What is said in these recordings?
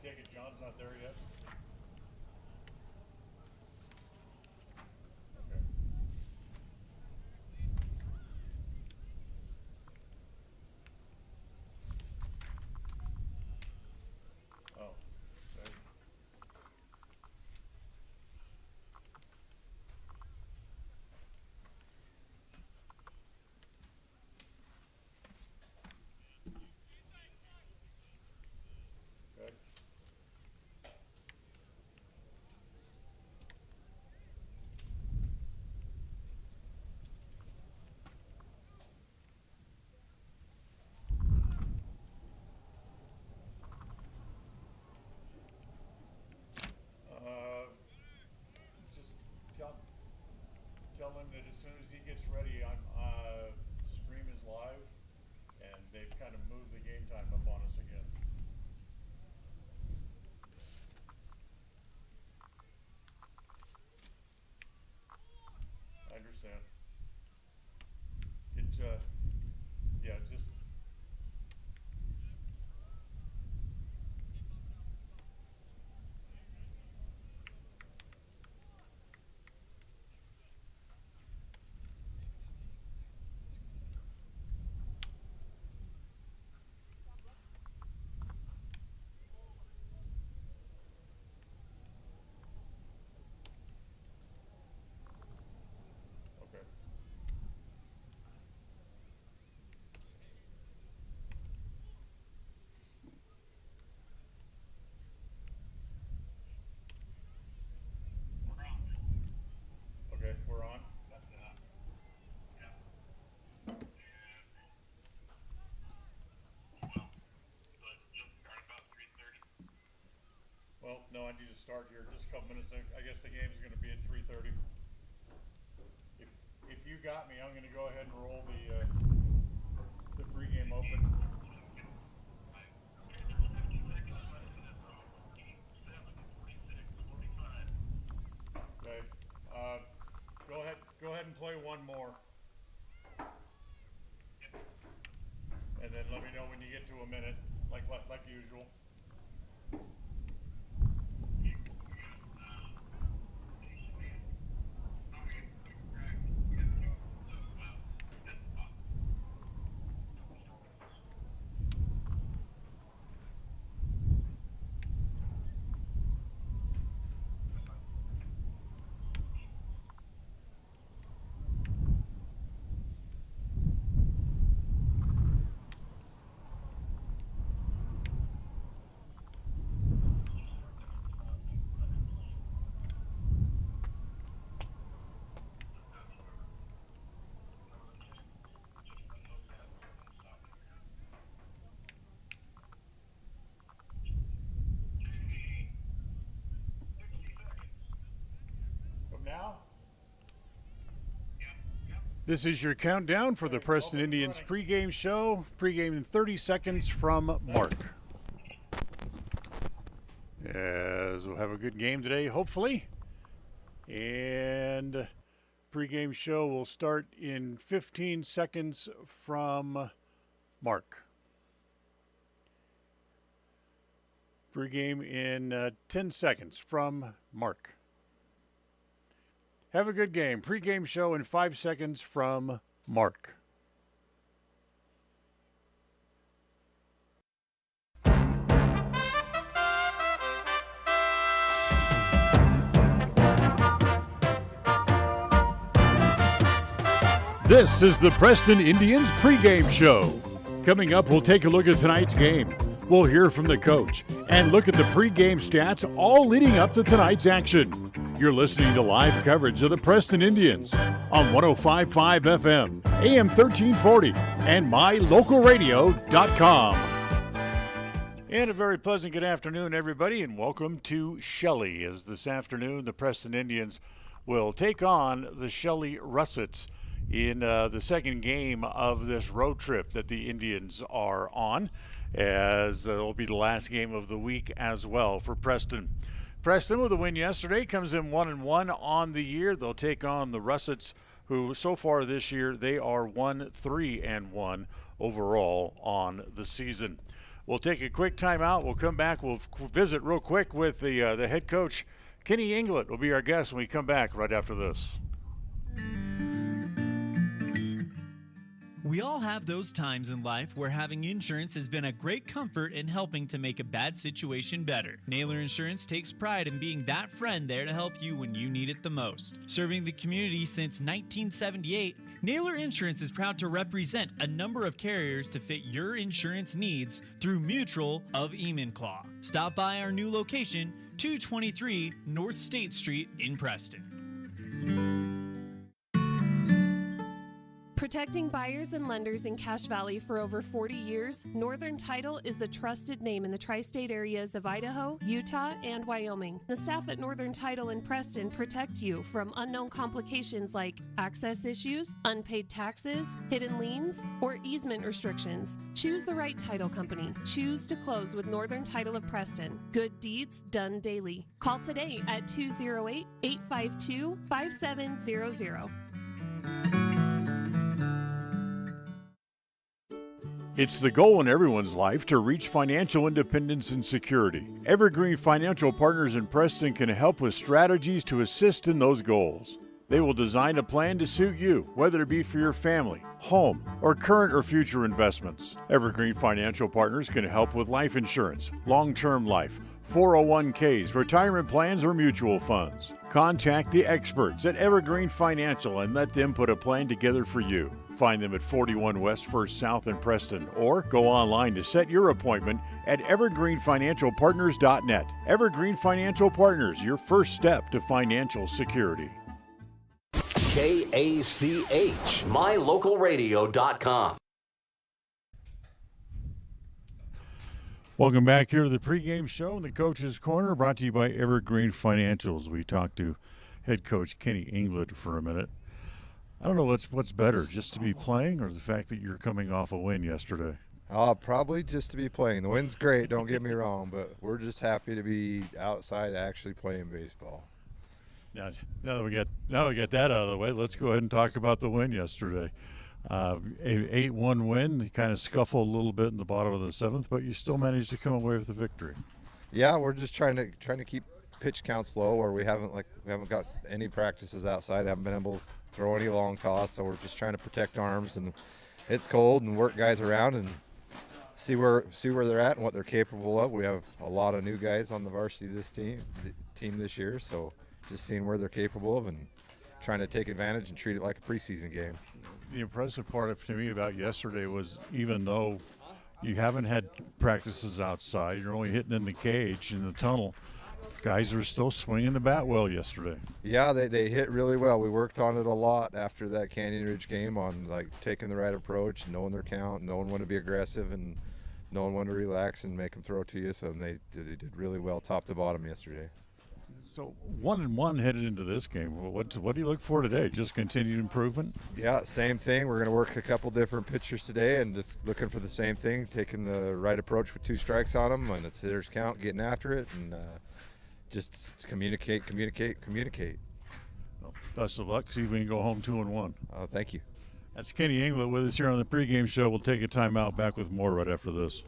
take it John's not there yet? Okay. Oh, okay. Okay. Just tell him that as soon as he gets ready, stream is live, and they've kind of moved the game time up on us again. I understand. Yeah, just. Okay. Okay, we're on. Well, no, I need to start here just a couple minutes. I guess the game's going to be at 3:30. If you got me, I'm going to go ahead and roll the pregame open. Okay. Go ahead and play one more. And then let me know when you get to a minute, like usual. Now? This is your countdown for the Preston Indians pregame show. Pregame in 30 seconds from Mark. As we'll have a good game today, hopefully. And pregame show will start in 15 seconds from Mark. Pregame in 10 seconds from Mark. Have a good game. Pre-game show in 5 seconds from Mark. This is the Preston Indians pregame show. Coming up, we'll take a look at tonight's game. We'll hear from the coach and look at the pregame stats all leading up to tonight's action. You're listening to live coverage of the Preston Indians on 105.5 FM, AM 1340, and mylocalradio.com. And a very pleasant good afternoon, everybody, and welcome to Shelley. As this afternoon, the Preston Indians will take on the Shelley Russets in the second game of this road trip that the Indians are on, as it'll be the last game of the week as well for Preston. Preston, with a win yesterday, comes in 1-1 on the year. They'll take on the Russets, who so far this year, they are 1-3-1 overall on the season. We'll take a quick timeout. We'll come back. We'll visit real quick with the head coach, Kenny Englert, will be our guest when we come back right after this. We all have those times in life where having insurance has been a great comfort in helping to make a bad situation better. Naylor Insurance takes pride in being that friend there to help you when you need it the most. Serving the community since 1978, Naylor Insurance is proud to represent a number of carriers to fit your insurance needs through Mutual of Enumclaw. Stop by our new location, 223 North State Street in Preston. Protecting buyers and lenders in Cache Valley for over 40 years, Northern Title is the trusted name in the tri-state areas of Idaho, Utah, and Wyoming. The staff at Northern Title in Preston protect you from unknown complications like access issues, unpaid taxes, hidden liens, or easement restrictions. Choose the right title company. Choose to close with Northern Title of Preston. Good deeds done daily. Call today at 208-852-5700. It's the goal in everyone's life to reach financial independence and security. Evergreen Financial Partners in Preston can help with strategies to assist in those goals. They will design a plan to suit you, whether it be for your family, home, or current or future investments. Evergreen Financial Partners can help with life insurance, long-term life, 401ks, retirement plans, or mutual funds. Contact the experts at Evergreen Financial and let them put a plan together for you. Find them at 41 West 1st South in Preston, or go online to set your appointment at evergreenfinancialpartners.net. Evergreen Financial Partners, your first step to financial security. KACH, mylocalradio.com. Welcome back here to the pregame show in the Coach's Corner, brought to you by Evergreen Financials. We talked to head coach Kenny Englert for a minute. I don't know what's better, just to be playing or the fact that you're coming off a win yesterday? Probably just to be playing. The win's great, don't get me wrong, but we're just happy to be outside actually playing baseball. Now that we get that out of the way, let's go ahead and talk about the win yesterday. A 8-1 win. You kind of scuffled a little bit in the bottom of the seventh, but you still managed to come away with the victory. Yeah, we're just trying to keep pitch counts low, or we haven't got any practices outside. Haven't been able to throw any long toss, so we're just trying to protect arms, and it's cold, and work guys around and see where they're at and what they're capable of. We have a lot of new guys on the varsity team this year, so just seeing where they're capable of and trying to take advantage and treat it like a preseason game. The impressive part to me about yesterday was, even though you haven't had practices outside, you're only hitting in the cage in the tunnel, guys are still swinging the bat well yesterday. Yeah, they hit really well. We worked on it a lot after that Canyon Ridge game on taking the right approach, knowing their count, knowing when to be aggressive, and knowing when to relax and make them throw to you. So they did really well top to bottom yesterday. So 1-1 headed into this game. What do you look for today? Just continued improvement? Yeah, same thing. We're going to work a couple different pitchers today and just looking for the same thing, taking the right approach with 2 strikes on them, and it's hitter's count, getting after it, and just communicate. Well, best of luck. See if we can go home 2-1. Thank you. That's Kenny Englert with us here on the pregame show. We'll take a timeout. Back with more right after this.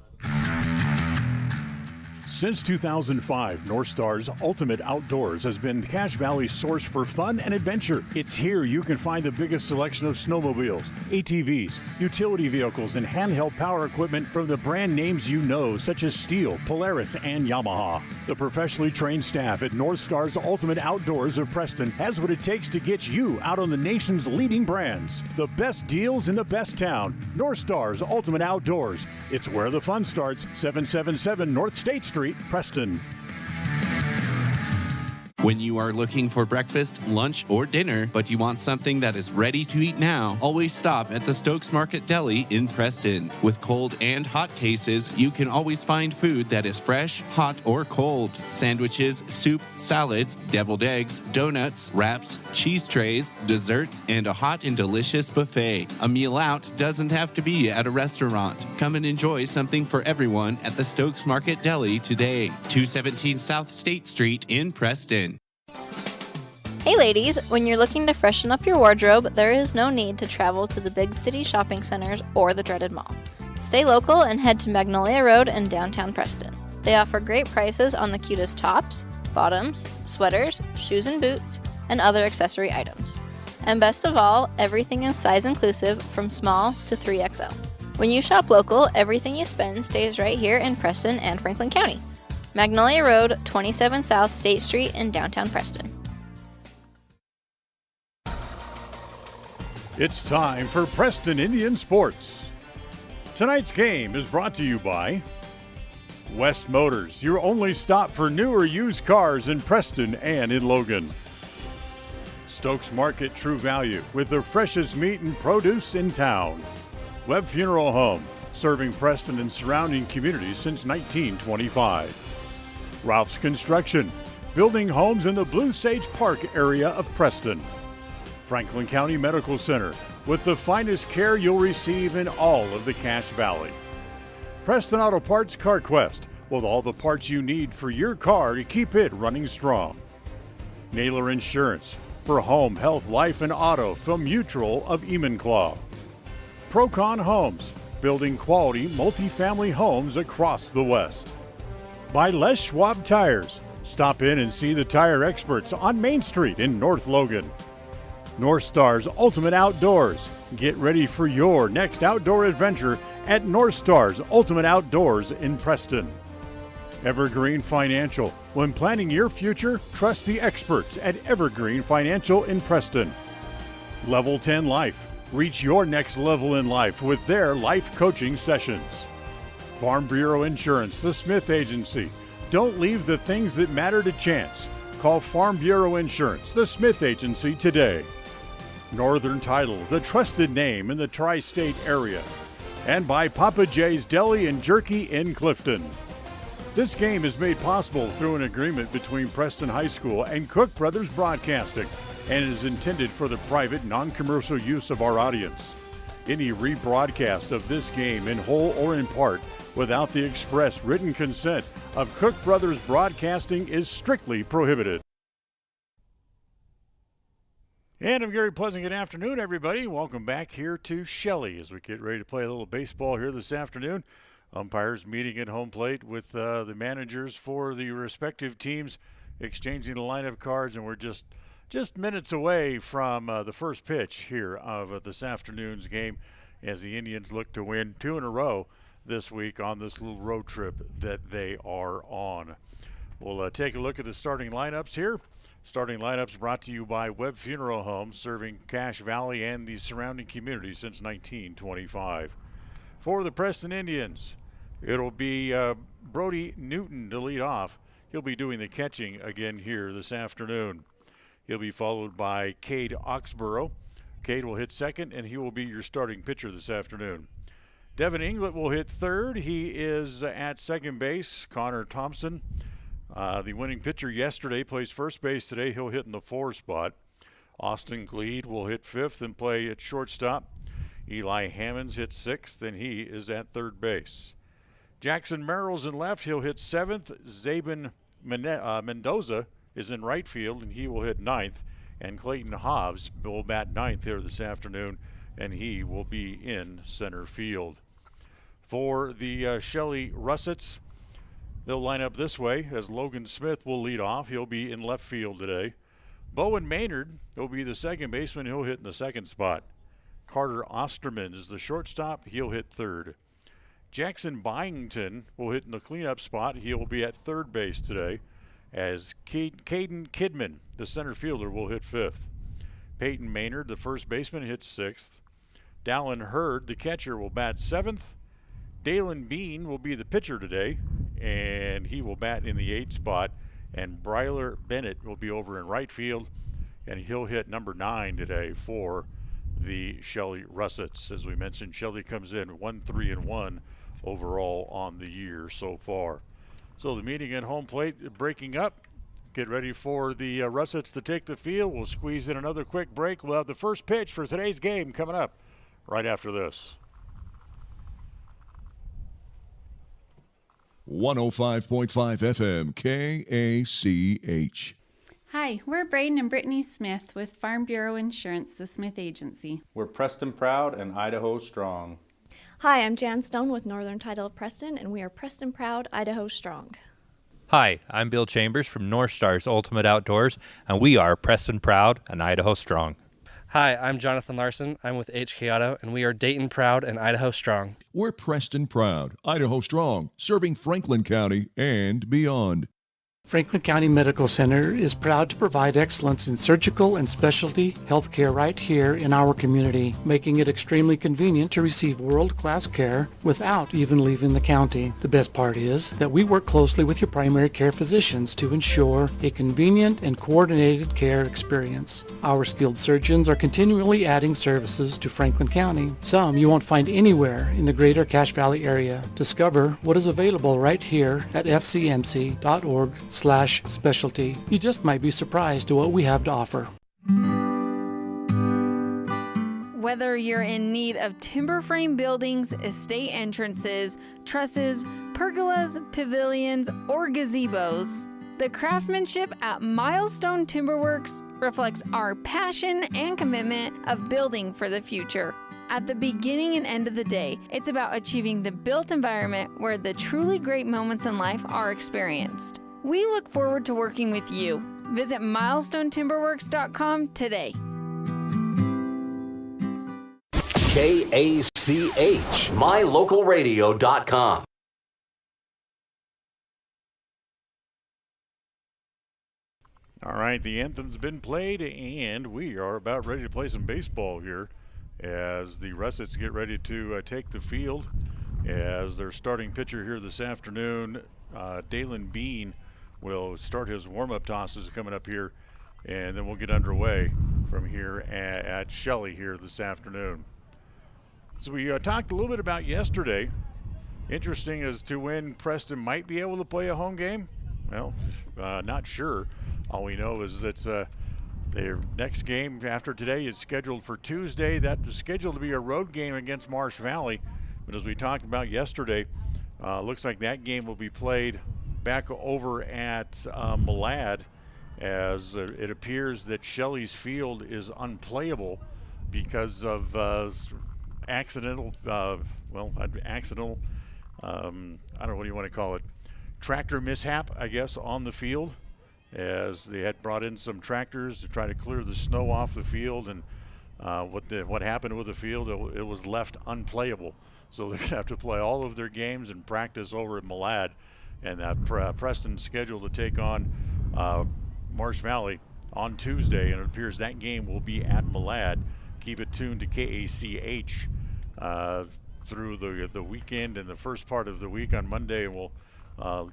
Since 2005, North Star's Ultimate Outdoors has been Cache Valley's source for fun and adventure. It's here you can find the biggest selection of snowmobiles, ATVs, utility vehicles, and handheld power equipment from the brand names you know, such as Steel, Polaris, and Yamaha. The professionally trained staff at North Star's Ultimate Outdoors of Preston has what it takes to get you out on the nation's leading brands. The best deals in the best town. North Star's Ultimate Outdoors. It's where the fun starts. 777 North State Street, Preston. When you are looking for breakfast, lunch, or dinner, but you want something that is ready to eat now, always stop at the Stokes Market Deli in Preston. With cold and hot cases, you can always find food that is fresh, hot, or cold. Sandwiches, soup, salads, deviled eggs, donuts, wraps, cheese trays, desserts, and a hot and delicious buffet. A meal out doesn't have to be at a restaurant. Come and enjoy something for everyone at the Stokes Market Deli today. 217 South State Street in Preston. Hey ladies, when you're looking to freshen up your wardrobe, there is no need to travel to the big city shopping centers or the dreaded mall. Stay local and head to Magnolia Road in downtown Preston. They offer great prices on the cutest tops, bottoms, sweaters, shoes and boots, and other accessory items. And best of all, everything is size inclusive from small to 3XL. When you shop local, everything you spend stays right here in Preston and Franklin County. Magnolia Road, 27 South State Street in downtown Preston. It's time for Preston Indian Sports. Tonight's game is brought to you by West Motors, your only stop for new or used cars in Preston and in Logan. Stokes Market True Value with the freshest meat and produce in town. Webb Funeral Home, serving Preston and surrounding communities since 1925. Ralph's Construction, building homes in the Blue Sage Park area of Preston. Franklin County Medical Center, with the finest care you'll receive in all of the Cache Valley. Preston Auto Parts CarQuest, with all the parts you need for your car to keep it running strong. Naylor Insurance, for home, health, life, and auto from Mutual of Enumclaw. Procon Homes, building quality multifamily homes across the West. By Les Schwab Tires, stop in and see the tire experts on Main Street in North Logan. North Star's Ultimate Outdoors, get ready for your next outdoor adventure at North Star's Ultimate Outdoors in Preston. Evergreen Financial. When planning your future, trust the experts at Evergreen Financial in Preston. Level 10 Life. Reach your next level in life with their life coaching sessions. Farm Bureau Insurance, the Smith Agency. Don't leave the things that matter to chance. Call Farm Bureau Insurance, the Smith Agency today. Northern Title, the trusted name in the tri-state area. And by Papa J's Deli and Jerky in Clifton. This game is made possible through an agreement between Preston High School and Cook Brothers Broadcasting and is intended for the private, non-commercial use of our audience. Any rebroadcast of this game in whole or in part without the express written consent of Cook Brothers Broadcasting is strictly prohibited. And a very pleasant good afternoon, everybody. Welcome back here to Shelley as we get ready to play a little baseball here this afternoon. Umpires meeting at home plate with the managers for the respective teams, exchanging the lineup cards, and we're just minutes away from the first pitch here of this afternoon's game as the Indians look to win 2 in a row this week on this little road trip that they are on. We'll take a look at the starting lineups here. Starting lineups brought to you by Webb Funeral Home, serving Cache Valley and the surrounding community since 1925. For the Preston Indians, it'll be Brody Newton to lead off. He'll be doing the catching again here this afternoon. He'll be followed by Cade Oxborough. Cade will hit second, and he will be your starting pitcher this afternoon. Devin Inglet will hit third. He is at second base. Connor Thompson, the winning pitcher yesterday, plays first base today. He'll hit in the 4 spot. Austin Gleed will hit fifth and play at shortstop. Eli Hammonds hits sixth, and he is at third base. Jackson Merrill's in left. He'll hit seventh. Zabin Mendoza is in right field, and he will hit ninth. And Clayton Hobbs will bat ninth here this afternoon, and he will be in center field. For the Shelley Russets, they'll line up this way as Logan Smith will lead off. He'll be in left field today. Bowen Maynard will be the second baseman. He'll hit in the second spot. Carter Osterman is the shortstop. He'll hit third. Jackson Byington will hit in the cleanup spot. He'll be at third base today. As Caden Kidman, the center fielder, will hit fifth. Peyton Maynard, the first baseman, hits sixth. Dallin Hurd, the catcher, will bat seventh. Dalen Bean will be the pitcher today, and he will bat in the 8th spot. And Bryler Bennett will be over in right field, and he'll hit number 9 today for the Shelley Russets. As we mentioned, Shelley comes in 1-3-1 overall on the year so far. So the meeting at home plate breaking up. Get ready for the Russets to take the field. We'll squeeze in another quick break. We'll have the first pitch for today's game coming up right after this. 105.5 FM KACH. Hi, we're Braden and Brittany Smith with Farm Bureau Insurance, the Smith Agency. We're Preston proud and Idaho strong. Hi, I'm Jan Stone with Northern Title of Preston, and we are Preston proud, Idaho strong. Hi, I'm Bill Chambers from North Stars Ultimate Outdoors, and we are Preston proud and Idaho strong. Hi, I'm Jonathan Larson. I'm with HK Auto, and we are Dayton proud and Idaho strong. We're Preston proud, Idaho strong, serving Franklin County and beyond. Franklin County Medical Center is proud to provide excellence in surgical and specialty healthcare right here in our community, making it extremely convenient to receive world-class care without even leaving the county. The best part is that we work closely with your primary care physicians to ensure a convenient and coordinated care experience. Our skilled surgeons are continually adding services to Franklin County, some you won't find anywhere in the greater Cache Valley area. Discover what is available right here at fcmc.org/specialty. You just might be surprised at what we have to offer. Whether you're in need of timber frame buildings, estate entrances, trusses, pergolas, pavilions, or gazebos, the craftsmanship at Milestone Timberworks reflects our passion and commitment of building for the future. At the beginning and end of the day, it's about achieving the built environment where the truly great moments in life are experienced. We look forward to working with you. Visit milestonetimberworks.com today. KACH, mylocalradio.com. All right, the anthem's been played, and we are about ready to play some baseball here as the Russets get ready to take the field. As their starting pitcher here this afternoon, Dalen Bean, will start his warm-up tosses coming up here, and then we'll get underway from here at Shelley here this afternoon. So we talked a little bit about yesterday. Interesting as to when Preston might be able to play a home game. Well, not sure. All we know is that their next game after today is scheduled for Tuesday. That was scheduled to be a road game against Marsh Valley. But as we talked about yesterday, looks like that game will be played back over at Malad, as it appears that Shelley's field is unplayable because of accidental, I don't know what you want to call it, tractor mishap, I guess, on the field, as they had brought in some tractors to try to clear the snow off the field, and what happened with the field, it was left unplayable. So they're going to have to play all of their games and practice over at Malad. And Preston's scheduled to take on Marsh Valley on Tuesday, and it appears that game will be at Malad. Keep it tuned to KACH through the weekend and the first part of the week on Monday, and we'll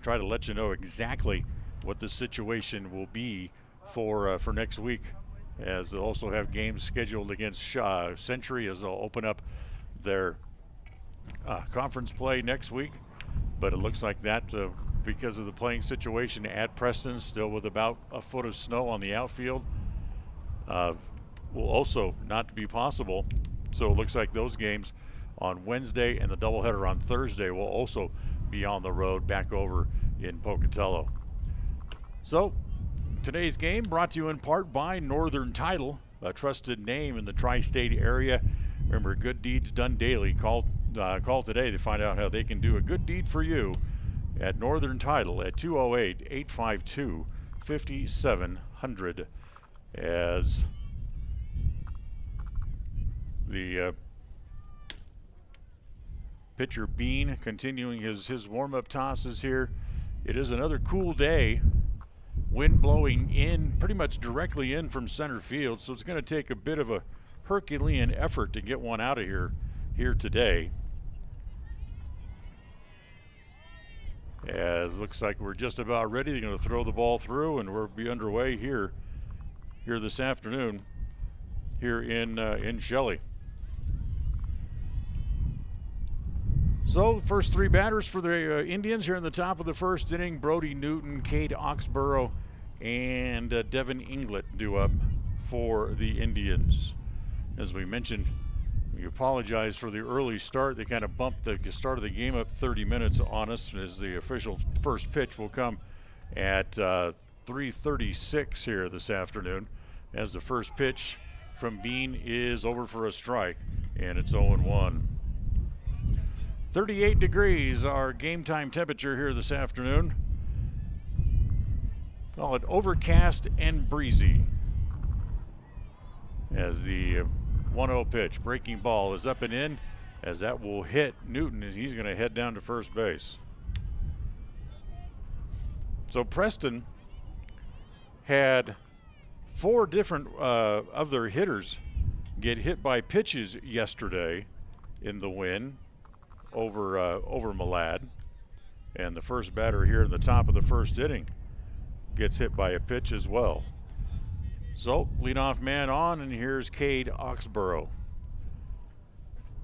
try to let you know exactly what the situation will be for next week, as they'll also have games scheduled against Century, as they'll open up their conference play next week. But it looks like that, because of the playing situation at Preston, still with about a foot of snow on the outfield, will also not be possible. So it looks like those games on Wednesday and the doubleheader on Thursday will also be on the road back over in Pocatello. So today's game brought to you in part by Northern Title, a trusted name in the tri-state area. Remember, good deeds done daily. Call today to find out how they can do a good deed for you at Northern Title at 208-852-5700, as the pitcher Bean continuing his warm-up tosses here. It is another cool day. Wind blowing in, pretty much directly in from center field, so it's going to take a bit of a Herculean effort to get one out of here today. As looks like we're just about ready. They're going to throw the ball through, and we'll be underway here this afternoon here in Shelley. So the first three batters for the Indians here in the top of the first inning: Brody Newton, Cade Oxborough, and Devin Inglet due up for the Indians. As we mentioned, we apologize for the early start. They kind of bumped the start of the game up 30 minutes on us, as the official first pitch will come at 3:36 here this afternoon, as the first pitch from Bean is over for a strike, and it's 0-1. 38 degrees, our game time temperature here this afternoon. Call it overcast and breezy. As the 1-0 pitch, breaking ball is up and in, as that will hit Newton, and he's going to head down to first base. So Preston had 4 different of their hitters get hit by pitches yesterday in the win over Malad. And the first batter here in the top of the first inning gets hit by a pitch as well. So leadoff man on, and here's Cade Oxborough.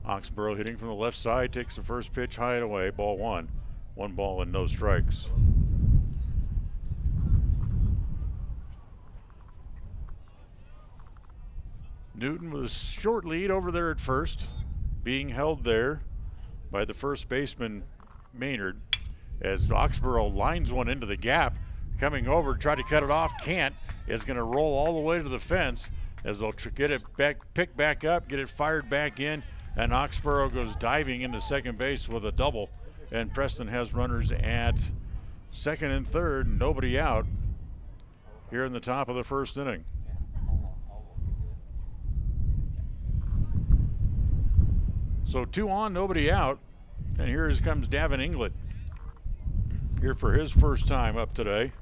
Oxborough hitting from the left side, takes the first pitch high and away, ball 1. 1 ball and no strikes. Newton with a short lead over there at first, being held there by the first baseman Maynard, as Oxborough lines one into the gap, coming over to try to cut it off, can't. It's going to roll all the way to the fence as they'll get it back, pick back up, get it fired back in, and Oxborough goes diving into second base with a double, and Preston has runners at second and third, nobody out here in the top of the first inning. So 2 on, nobody out, and here comes Davin Inglet here for his first time up today.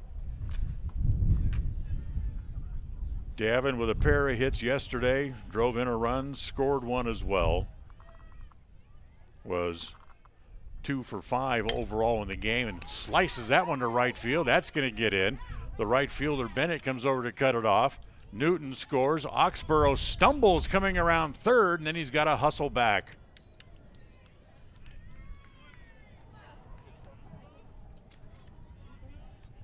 Davin with a pair of hits yesterday, drove in a run, scored 1 as well. Was 2 for 5 overall in the game, and slices that one to right field. That's going to get in. The right fielder Bennett comes over to cut it off. Newton scores. Oxborough stumbles coming around third, and then he's got to hustle back.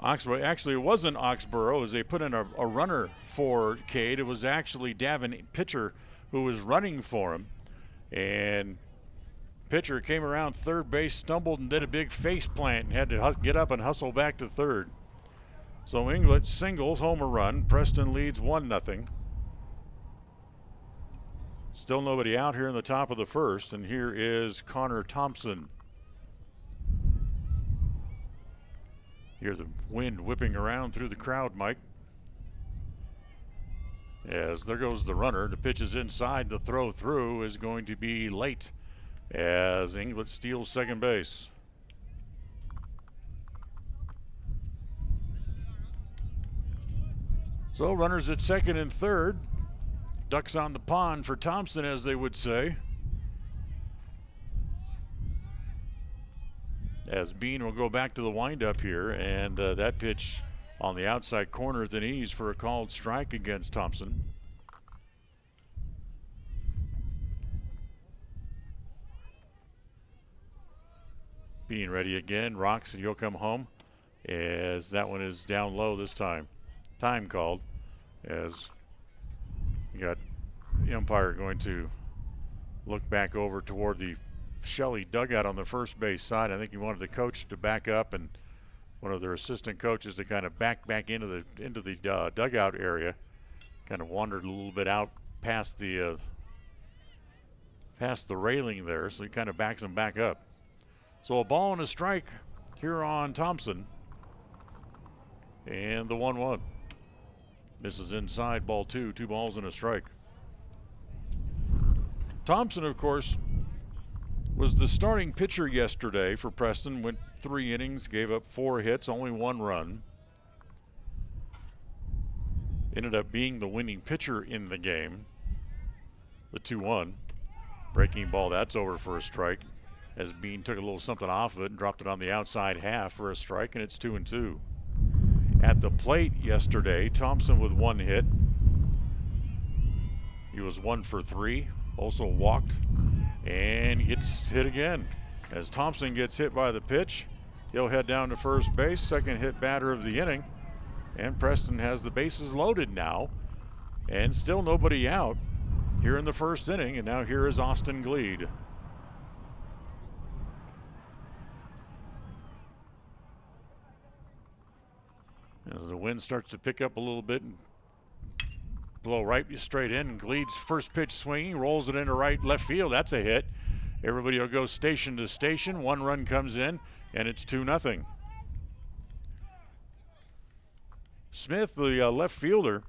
Oxborough, actually it wasn't Oxborough, as they put in a runner for Cade. It was actually Davin Pitcher who was running for him. And Pitcher came around third base, stumbled and did a big face plant and had to get up and hustle back to third. So Inglet singles, homer run. Preston leads 1-0. Still nobody out here in the top of the first, and here is Connor Thompson. Hear the wind whipping around through the crowd, Mike. As there goes the runner. The pitch is inside. The throw through is going to be late as Inglet steals second base. So runners at second and third. Ducks on the pond for Thompson, as they would say. As Bean will go back to the windup here, and that pitch on the outside corner at the knees for a called strike against Thompson. Bean ready again, rocks, and he'll come home, as that one is down low this time. Time called, as you got the umpire going to look back over toward the Shelley dugout on the first base side. I think he wanted the coach to back up and one of their assistant coaches to kind of back into the dugout area. Kind of wandered a little bit out past the railing there, so he kind of backs him back up. So a ball and a strike here on Thompson, and the 1-1 misses inside, ball 2. 2 balls and a strike. Thompson, of course, was the starting pitcher yesterday for Preston. Went 3 innings, gave up 4 hits, only 1 run. Ended up being the winning pitcher in the game. The 2-1. Breaking ball, that's over for a strike, as Bean took a little something off of it and dropped it on the outside half for a strike, and it's 2-2. At the plate yesterday, Thompson with 1 hit. He was 1 for 3, also walked, and gets hit again. As Thompson gets hit by the pitch, he'll head down to first base, second hit batter of the inning, and Preston has the bases loaded now, and still nobody out here in the first inning, and now here is Austin Gleed. As the wind starts to pick up a little bit and blow right straight in, and Gleed's first pitch swinging, rolls it into left field. That's a hit. Everybody will go station to station. One run comes in, and it's 2-0. Smith, the left fielder,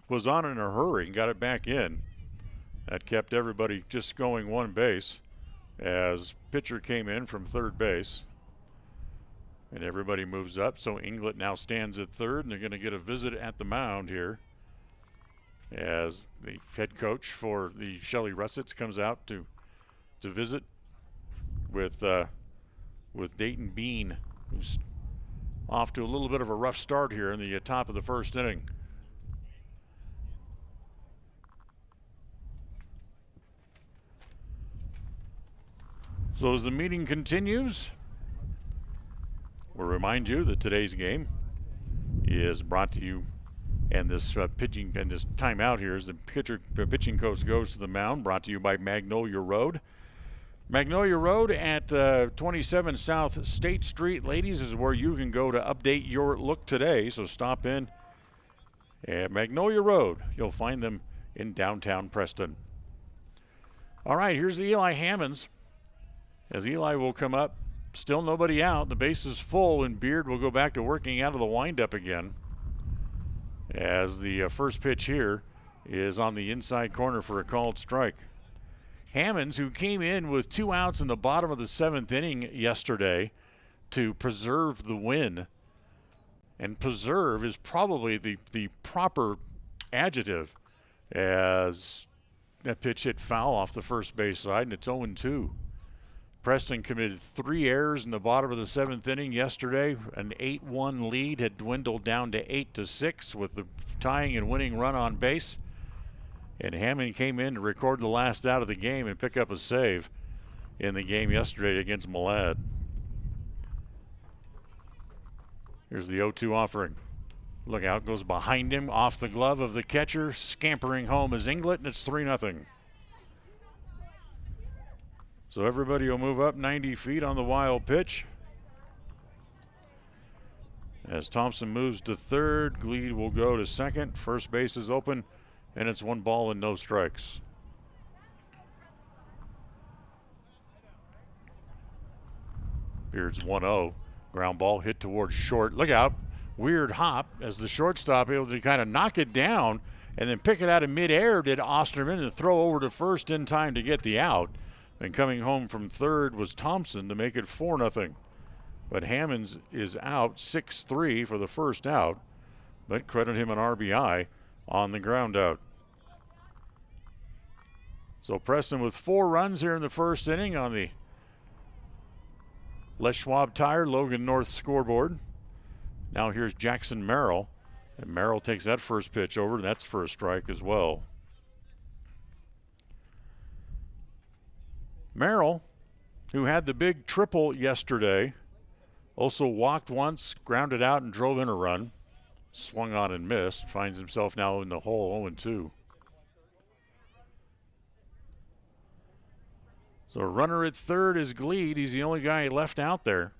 was on in a hurry and got it back in. That kept everybody just going one base as pitcher came in from third base. And everybody moves up, so Inglet now stands at third, and they're going to get a visit at the mound here as the head coach for the Shelley Russets comes out to visit with Dayton Bean, who's off to a little bit of a rough start here in the top of the first inning. So as the meeting continues, we'll remind you that today's game is brought to you, and this pitching and this timeout here as the pitching coach goes to the mound, brought to you by Magnolia Road. Magnolia Road at 27 South State Street, ladies, is where you can go to update your look today. So stop in at Magnolia Road. You'll find them in downtown Preston. All right, here's the Eli Hammonds. As Eli will come up, still nobody out. The base is full, and Beard will go back to working out of the windup again. As the first pitch here is on the inside corner for a called strike. Hammonds, who came in with 2 outs in the bottom of the 7th inning yesterday to preserve the win, and preserve is probably the proper adjective, as that pitch hit foul off the first base side, and it's 0-2. Preston committed 3 errors in the bottom of the 7th inning yesterday. An 8-1 lead had dwindled down to 8-6 with the tying and winning run on base. And Hammond came in to record the last out of the game and pick up a save in the game yesterday against Malad. Here's the 0-2 offering. Look out, goes behind him, off the glove of the catcher. Scampering home is Inglet, and it's 3-0. So everybody will move up 90 feet on the wild pitch. As Thompson moves to third, Gleed will go to second. First base is open, and it's 1 ball and no strikes. Beard's 1-0. Ground ball hit towards short. Look out. Weird hop as the shortstop able to kind of knock it down and then pick it out of midair, did Osterman, and throw over to first in time to get the out. And coming home from third was Thompson to make it 4-0. But Hammonds is out 6-3 for the first out, but credit him an RBI on the ground out. So Preston with 4 runs here in the first inning on the Les Schwab Tire Logan North scoreboard. Now here's Jackson Merrill, and Merrill takes that first pitch over, and that's for a strike as well. Merrill, who had the big triple yesterday, also walked once, grounded out, and drove in a run. Swung on and missed. Finds himself now in the hole, 0-2. So runner at third is Gleed. He's the only guy left out there.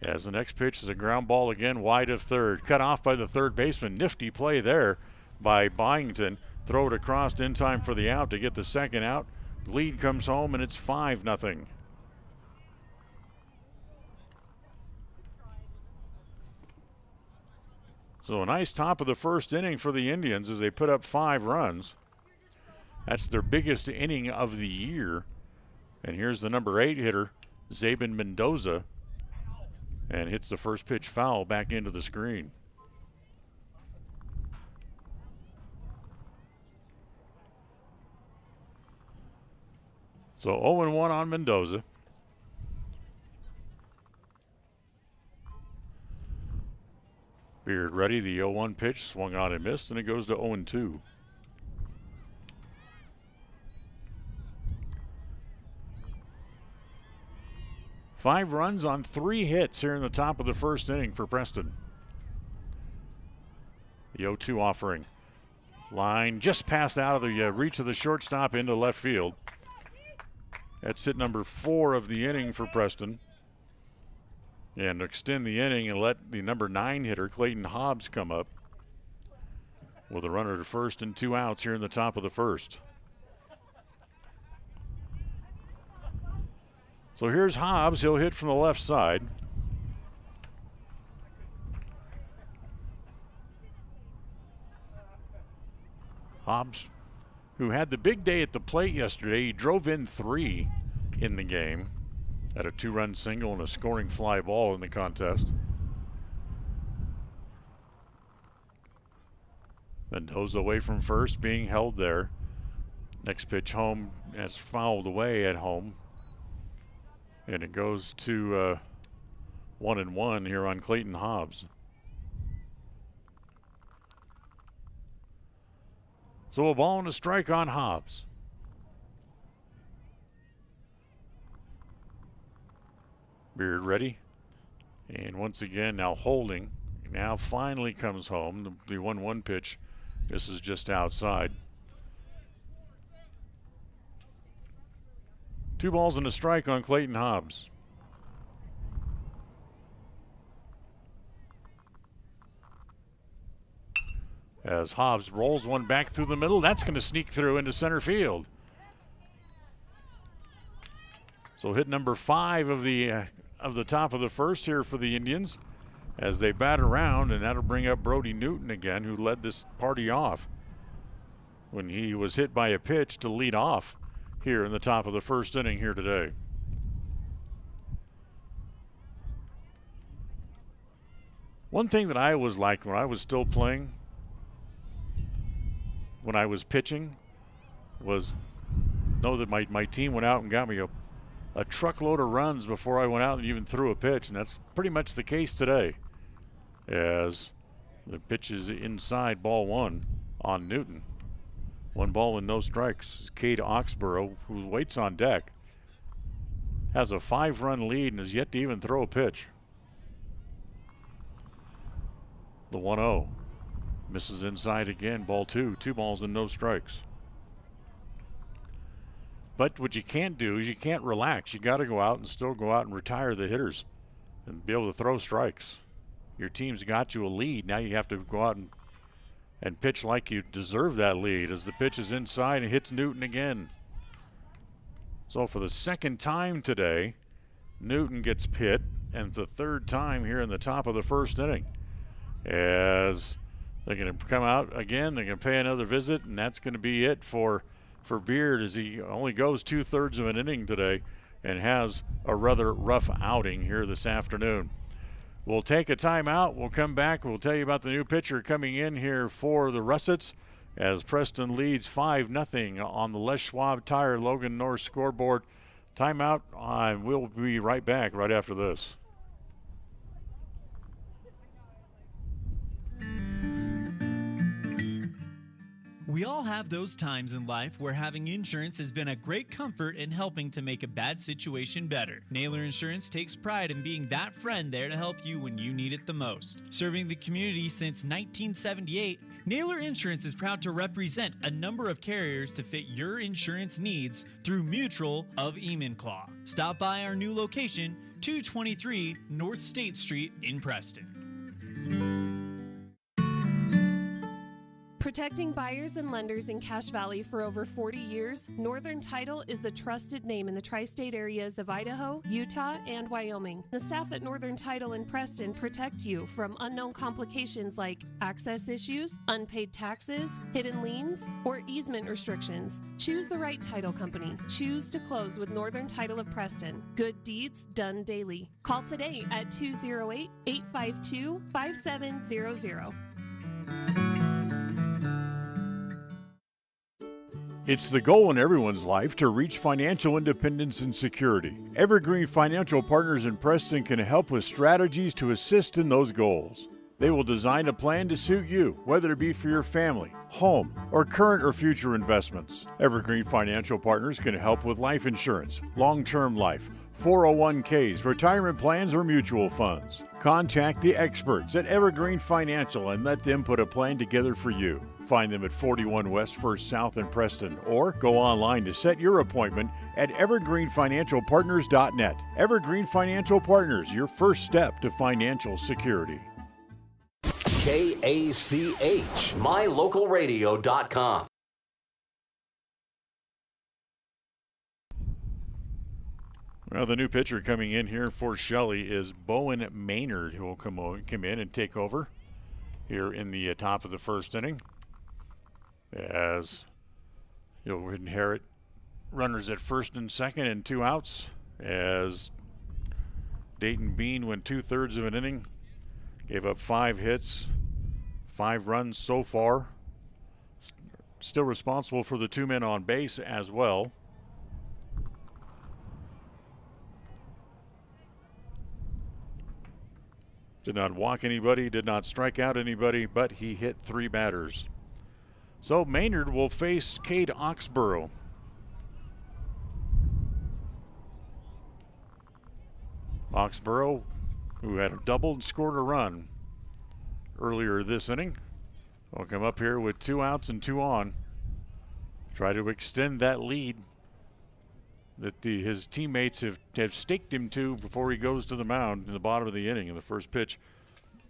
As the next pitch is a ground ball again, wide of third. Cut off by the third baseman. Nifty play there by Byington. Throw it across in time for the out to get the second out. Lead comes home, and it's 5-0. So a nice top of the first inning for the Indians as they put up 5 runs. That's their biggest inning of the year. And here's the number 8 hitter, Zabin Mendoza, and hits the first pitch foul back into the screen. So 0-1 on Mendoza. Beard ready. The 0-1 pitch swung on and missed, and it goes to 0-2. Five runs on 3 hits here in the top of the first inning for Preston. The 0-2 offering. Line just passed out of the reach of the shortstop into left field. That's hit number 4 of the inning for Preston. And extend the inning and let the number 9 hitter, Clayton Hobbs, come up with a runner to first and 2 outs here in the top of the first. So here's Hobbs. He'll hit from the left side. Hobbs, who had the big day at the plate yesterday, he drove in 3 in the game. Had a 2-run single and a scoring fly ball in the contest. Mendoza away from first, being held there. Next pitch home, that's fouled away at home. And it goes to 1-1 here on Clayton Hobbs. So a ball and a strike on Hobbs. Beard ready. And once again, now holding. Now finally comes home. The 1-1 pitch. This is just outside. 2 balls and a strike on Clayton Hobbs. As Hobbs rolls one back through the middle, that's going to sneak through into center field. So hit number 5 of the top of the first here for the Indians as they bat around, and that'll bring up Brody Newton again, who led this party off when he was hit by a pitch to lead off here in the top of the first inning here today. One thing that I always liked when I was still playing, when I was pitching, was know that my team went out and got me a truckload of runs before I went out and even threw a pitch, and that's pretty much the case today, as the pitch is inside ball 1 on Newton. 1 ball and no strikes. Cade Oxborough, who waits on deck, has a 5-run lead and has yet to even throw a pitch. The 1-0 misses inside again, ball 2. 2 balls and no strikes. But what you can't do is you can't relax. You got to go out and still go out and retire the hitters and be able to throw strikes. Your team's got you a lead. Now you have to go out and pitch like you deserve that lead, as the pitch is inside and hits Newton again. So for the second time today, Newton gets hit, and the third time here in the top of the first inning. As they're going to come out again, they're going to pay another visit, and that's going to be it for Beard, as he only goes 2/3 of an inning today and has a rather rough outing here this afternoon. We'll take a timeout. We'll come back. We'll tell you about the new pitcher coming in here for the Russets, as Preston leads 5-0 on the Les Schwab Tire Logan North scoreboard. Timeout. We'll be right back right after this. We all have those times in life where having insurance has been a great comfort in helping to make a bad situation better. Naylor Insurance takes pride in being that friend there to help you when you need it the most. Serving the community since 1978, Naylor Insurance is proud to represent a number of carriers to fit your insurance needs through Mutual of Enumclaw. Stop by our new location, 223 North State Street in Preston. Protecting buyers and lenders in Cache Valley for over 40 years, Northern Title is the trusted name in the tri-state areas of Idaho, Utah, and Wyoming. The staff at Northern Title in Preston protect you from unknown complications like access issues, unpaid taxes, hidden liens, or easement restrictions. Choose the right title company. Choose to close with Northern Title of Preston. Good deeds done daily. Call today at 208-852-5700. It's the goal in everyone's life to reach financial independence and security. Evergreen Financial Partners in Preston can help with strategies to assist in those goals. They will design a plan to suit you, whether it be for your family, home, or current or future investments. Evergreen Financial Partners can help with life insurance, long-term life, 401ks, retirement plans, or mutual funds. Contact the experts at Evergreen Financial and let them put a plan together for you. Find them at 41 West 1st South in Preston, or go online to set your appointment at evergreenfinancialpartners.net. Evergreen Financial Partners, your first step to financial security. KACH, mylocalradio.com. Well, the new pitcher coming in here for Shelley is Bowen Maynard, who will come in and take over here in the top of the first inning, as he'll inherit runners at first and second and 2 outs, as Dayton Bean went 2/3 of an inning, gave up 5 hits, 5 runs so far. Still responsible for the 2 men on base as well. Did not walk anybody, did not strike out anybody, but he hit 3 batters. So Maynard will face Cade Oxborough. Oxborough, who had doubled and scored a run earlier this inning, will come up here with 2 outs and 2 on. Try to extend that lead that his teammates have staked him to before he goes to the mound in the bottom of the inning. And the first pitch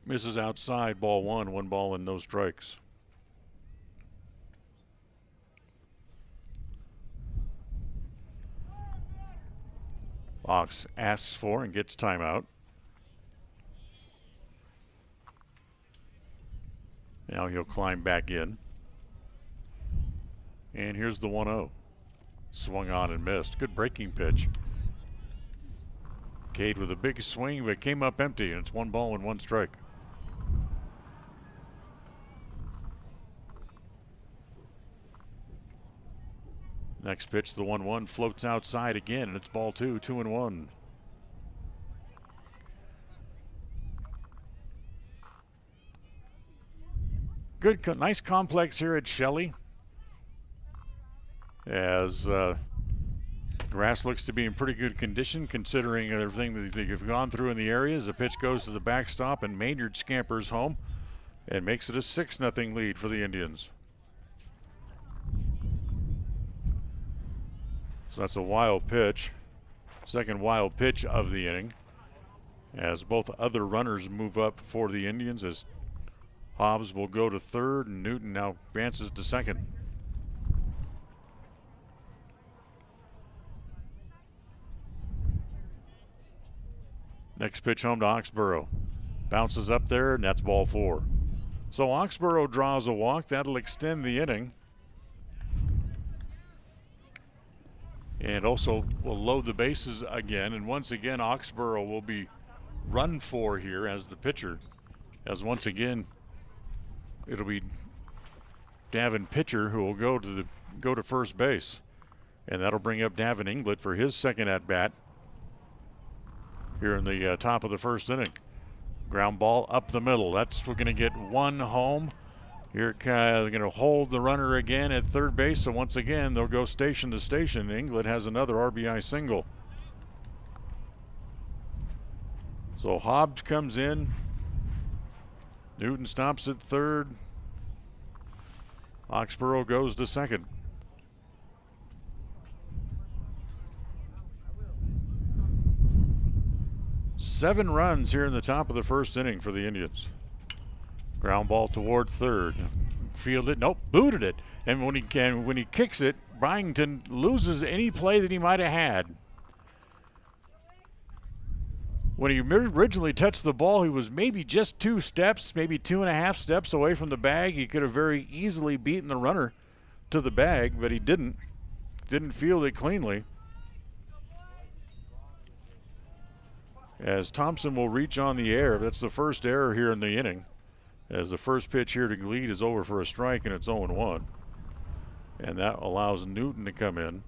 misses outside, ball 1, 1 ball and no strikes. Ox asks for and gets timeout. Now he'll climb back in. And here's the 1-0. Swung on and missed. Good breaking pitch. Cade with a big swing, but came up empty, and it's 1 ball and 1 strike. Next pitch, the 1-1, floats outside again, and it's ball 2, 2-1. Good, nice complex here at Shelley, as grass looks to be in pretty good condition considering everything that they've gone through in the area. As the pitch goes to the backstop and Maynard scampers home and makes it a 6-0 lead for the Indians. So that's a wild pitch, second wild pitch of the inning, as both other runners move up for the Indians, as Hobbs will go to third and Newton now advances to second. Next pitch home to Oxborough. Bounces up there, and that's ball 4. So Oxborough draws a walk. That'll extend the inning. And also will load the bases again. And once again, Oxborough will be run for here as the pitcher. As once again, it'll be Davin Pitcher who will go to first base. And that'll bring up Davin Inglet for his second at-bat here in the top of the first inning. Ground ball up the middle. We're going to get 1 home. Here they're going to hold the runner again at third base. So once again, they'll go station to station. Inglet has another RBI single. So Hobbs comes in. Newton stops at third. Oxborough goes to second. Seven runs here in the top of the first inning for the Indians. Ground ball toward third. Fielded, nope, booted it. And when he kicks it, Byington loses any play that he might have had. When he originally touched the ball, he was maybe just 2 steps, maybe 2.5 steps away from the bag. He could have very easily beaten the runner to the bag, but he didn't. Didn't field it cleanly. As Thompson will reach on the air. That's the first error here in the inning, as the first pitch here to lead is over for a strike, and it's 0-1. And that allows Newton to come in.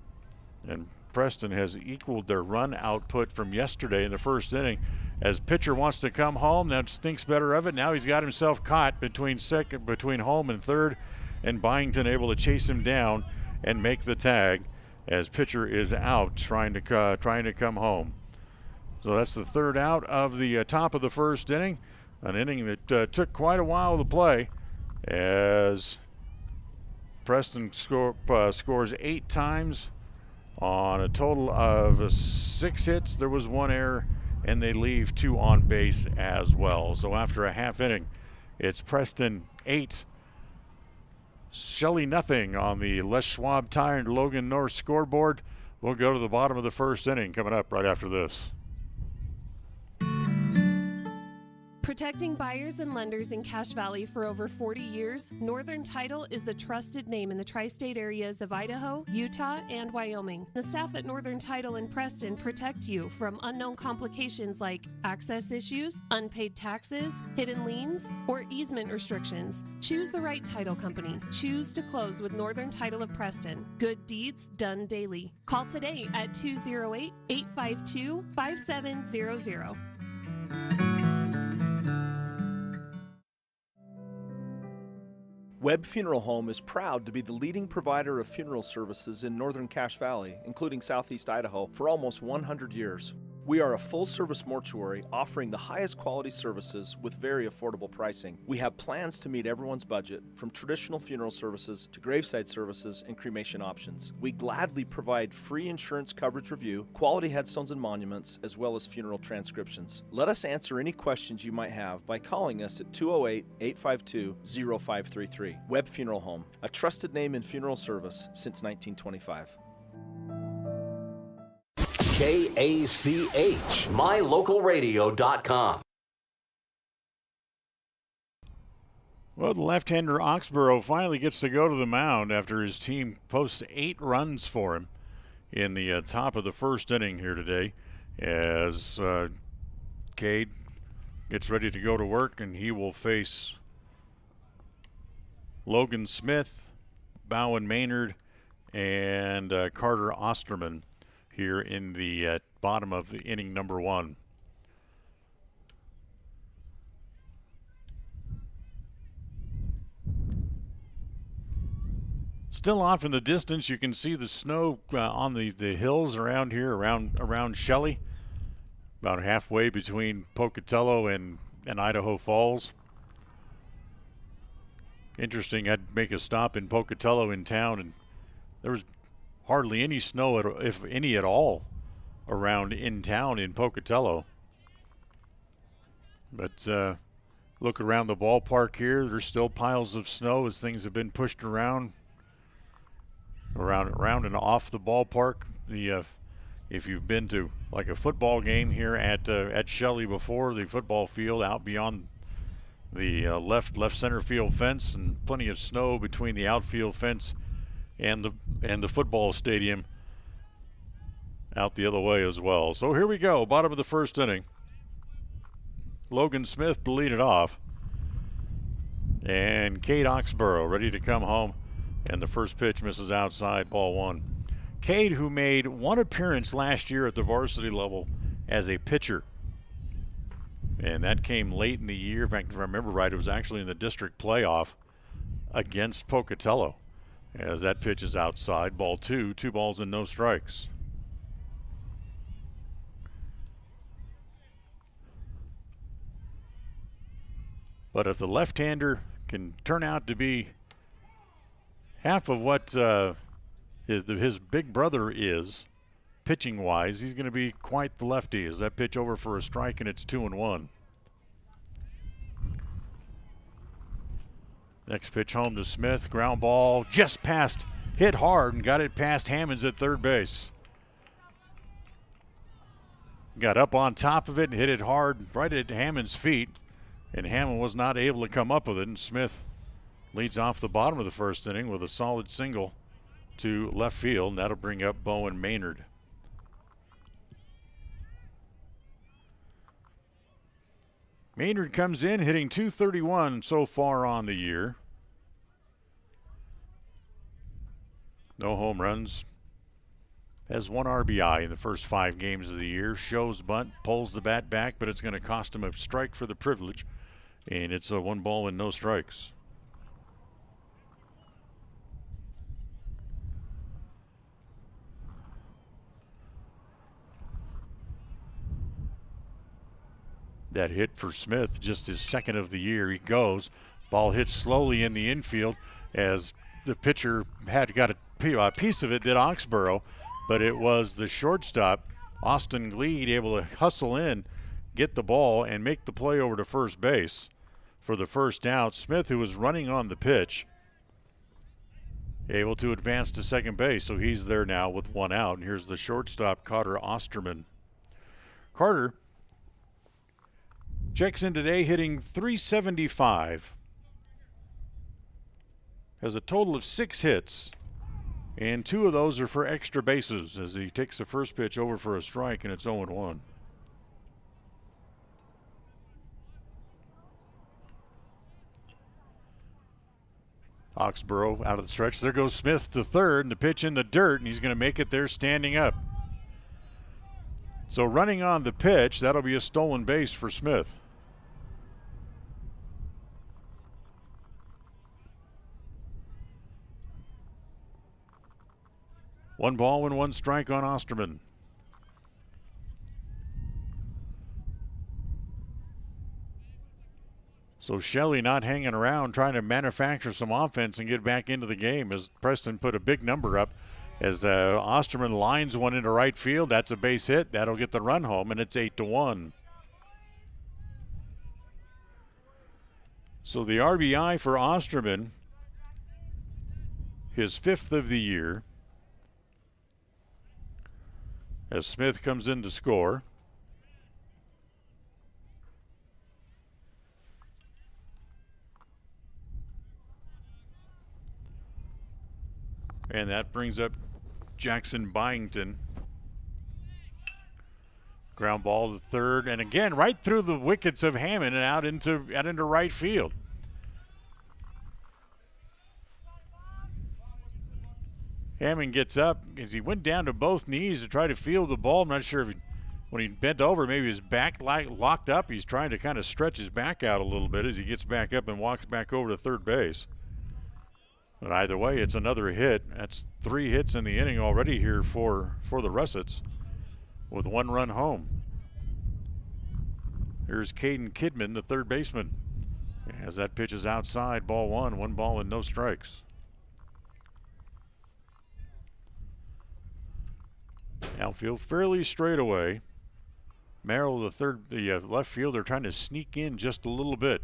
And Preston has equaled their run output from yesterday in the first inning. As pitcher wants to come home, now thinks better of it. Now he's got himself caught between home and third, and Byington able to chase him down and make the tag as pitcher is out trying to come home. So that's the third out of the top of the first inning. An inning that took quite a while to play, as Preston scores 8 times on a total of 6 hits. There was 1 error, and they leave 2 on base as well. So after a half inning, it's Preston 8, Shelley nothing on the Les Schwab Tire and Logan North scoreboard. We'll go to the bottom of the first inning coming up right after this. Protecting buyers and lenders in Cache Valley for over 40 years, Northern Title is the trusted name in the tri-state areas of Idaho, Utah, and Wyoming. The staff at Northern Title in Preston protect you from unknown complications like access issues, unpaid taxes, hidden liens, or easement restrictions. Choose the right title company. Choose to close with Northern Title of Preston. Good deeds done daily. Call today at 208-852-5700. Webb Funeral Home is proud to be the leading provider of funeral services in northern Cache Valley, including southeast Idaho, for almost 100 years. We are a full-service mortuary offering the highest quality services with very affordable pricing. We have plans to meet everyone's budget, from traditional funeral services to graveside services and cremation options. We gladly provide free insurance coverage review, quality headstones and monuments, as well as funeral transcriptions. Let us answer any questions you might have by calling us at 208-852-0533. Webb Funeral Home, a trusted name in funeral service since 1925. KACH, mylocalradio.com. Well, the left-hander Oxborough finally gets to go to the mound after his team posts 8 runs for him in the top of the first inning here today, as Cade gets ready to go to work, and he will face Logan Smith, Bowen Maynard, and Carter Osterman here in the bottom of the inning number 1. Still off in the distance, you can see the snow on the hills around here, around Shelley, about halfway between Pocatello and Idaho Falls. Interesting, I'd make a stop in Pocatello in town, and there was hardly any snow, if any at all, around in town in Pocatello. But look around the ballpark here, there's still piles of snow as things have been pushed around and off the ballpark. If you've been to like a football game here at Shelley before, the football field out beyond the left center field fence, and plenty of snow between the outfield fence and the football stadium out the other way as well. So here we go, bottom of the first inning. Logan Smith to lead it off, and Cade Oxborough ready to come home, and the first pitch misses outside, ball 1. Cade, who made one appearance last year at the varsity level as a pitcher, and that came late in the year. In fact, if I remember right, it was actually in the district playoff against Pocatello. As that pitch is outside, ball 2, 2 balls and no strikes. But if the left-hander can turn out to be half of what his big brother is, pitching-wise, he's going to be quite the lefty. As that pitch over for a strike, and it's 2-1. Next pitch home to Smith, ground ball just past, hit hard and got it past Hammonds at third base. Got up on top of it and hit it hard right at Hammond's feet, and Hammond was not able to come up with it, and Smith leads off the bottom of the first inning with a solid single to left field, and that'll bring up Bowen Maynard. Maynard comes in hitting .231 so far on the year. No home runs. Has 1 RBI in the first 5 games of the year. Shows bunt, pulls the bat back, but it's going to cost him a strike for the privilege. And it's a 1 ball and no strikes. That hit for Smith, just his second of the year. He goes. Ball hits slowly in the infield as the pitcher got a piece of it, did Oxborough, but it was the shortstop, Austin Gleed, able to hustle in, get the ball, and make the play over to first base for the first out. Smith, who was running on the pitch, able to advance to second base, so he's there now with one out. And here's the shortstop, Carter Osterman. Carter checks in today hitting .375. Has a total of 6 hits, and 2 of those are for extra bases as he takes the first pitch over for a strike, and it's 0-1. Oxborough out of the stretch. There goes Smith to third, and the pitch in the dirt, and he's going to make it there standing up. So running on the pitch, that'll be a stolen base for Smith. One ball and 1 strike on Osterman. So Shelley not hanging around trying to manufacture some offense and get back into the game as Preston put a big number up as Osterman lines one into right field. That's a base hit. That'll get the run home, and it's 8-1. So the RBI for Osterman, his 5th of the year, as Smith comes in to score. And that brings up Jackson Byington. Ground ball to third, and again right through the wickets of Hammond and out into right field. Hammond gets up as he went down to both knees to try to field the ball. I'm not sure if when he bent over, maybe his back locked up. He's trying to kind of stretch his back out a little bit as he gets back up and walks back over to third base. But either way, it's another hit. That's 3 hits in the inning already here for the Russets with 1 run home. Here's Caden Kidman, the third baseman. As that pitch is outside, ball 1, 1 ball and no strikes. Outfield fairly straight away. Merrill, the left fielder, trying to sneak in just a little bit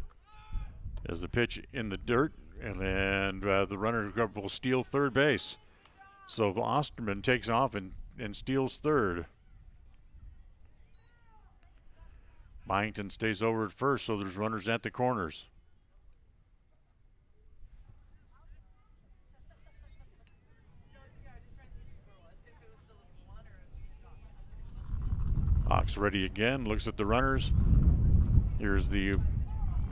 as the pitch in the dirt. And then the runner will steal third base. So Osterman takes off and steals third. Byington stays over at first, so there's runners at the corners. Ox ready again, looks at the runners. Here's the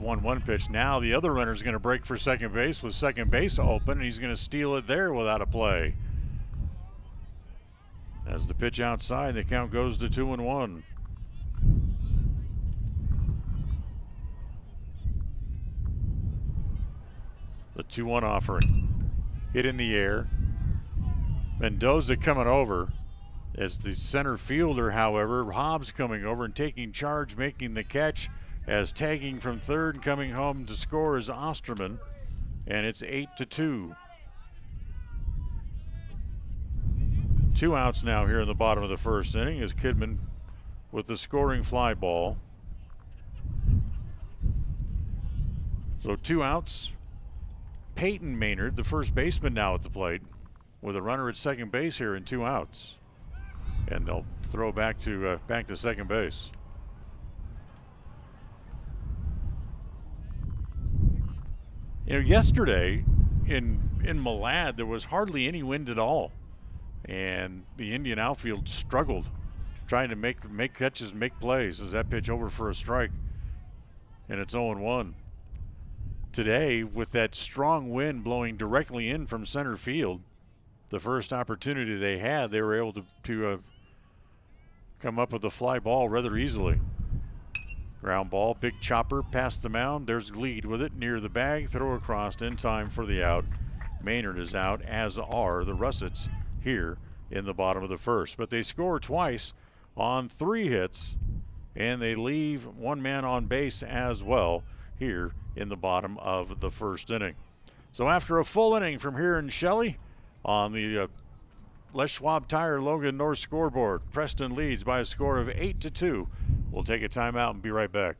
1-1 pitch. Now the other runner's going to break for second base with second base open, and he's going to steal it there without a play. As the pitch outside, the count goes to 2-1. The 2-1 offering. Hit in the air. Mendoza coming over. As the center fielder, however, Hobbs coming over and taking charge, making the catch. As tagging from third and coming home to score is Osterman, and it's 8-2. 2 outs now here in the bottom of the first inning as Kidman with the scoring fly ball. So 2 outs. Peyton Maynard, the first baseman, now at the plate with a runner at second base here in 2 outs, and they'll throw back to second base. You know, yesterday in Malad, there was hardly any wind at all, and the Indian outfield struggled trying to make catches, make plays as that pitch over for a strike, and it's 0-1. Today, with that strong wind blowing directly in from center field, the first opportunity they had, they were able to come up with a fly ball rather easily. Ground ball, big chopper past the mound. There's Gleed with it near the bag. Throw across in time for the out. Maynard is out, as are the Russets here in the bottom of the first. But they score twice on 3 hits, and they leave 1 man on base as well here in the bottom of the first inning. So after a full inning from here in Shelley on the Les Schwab Tire Logan North scoreboard, Preston leads by a score of 8-2. We'll take a timeout and be right back.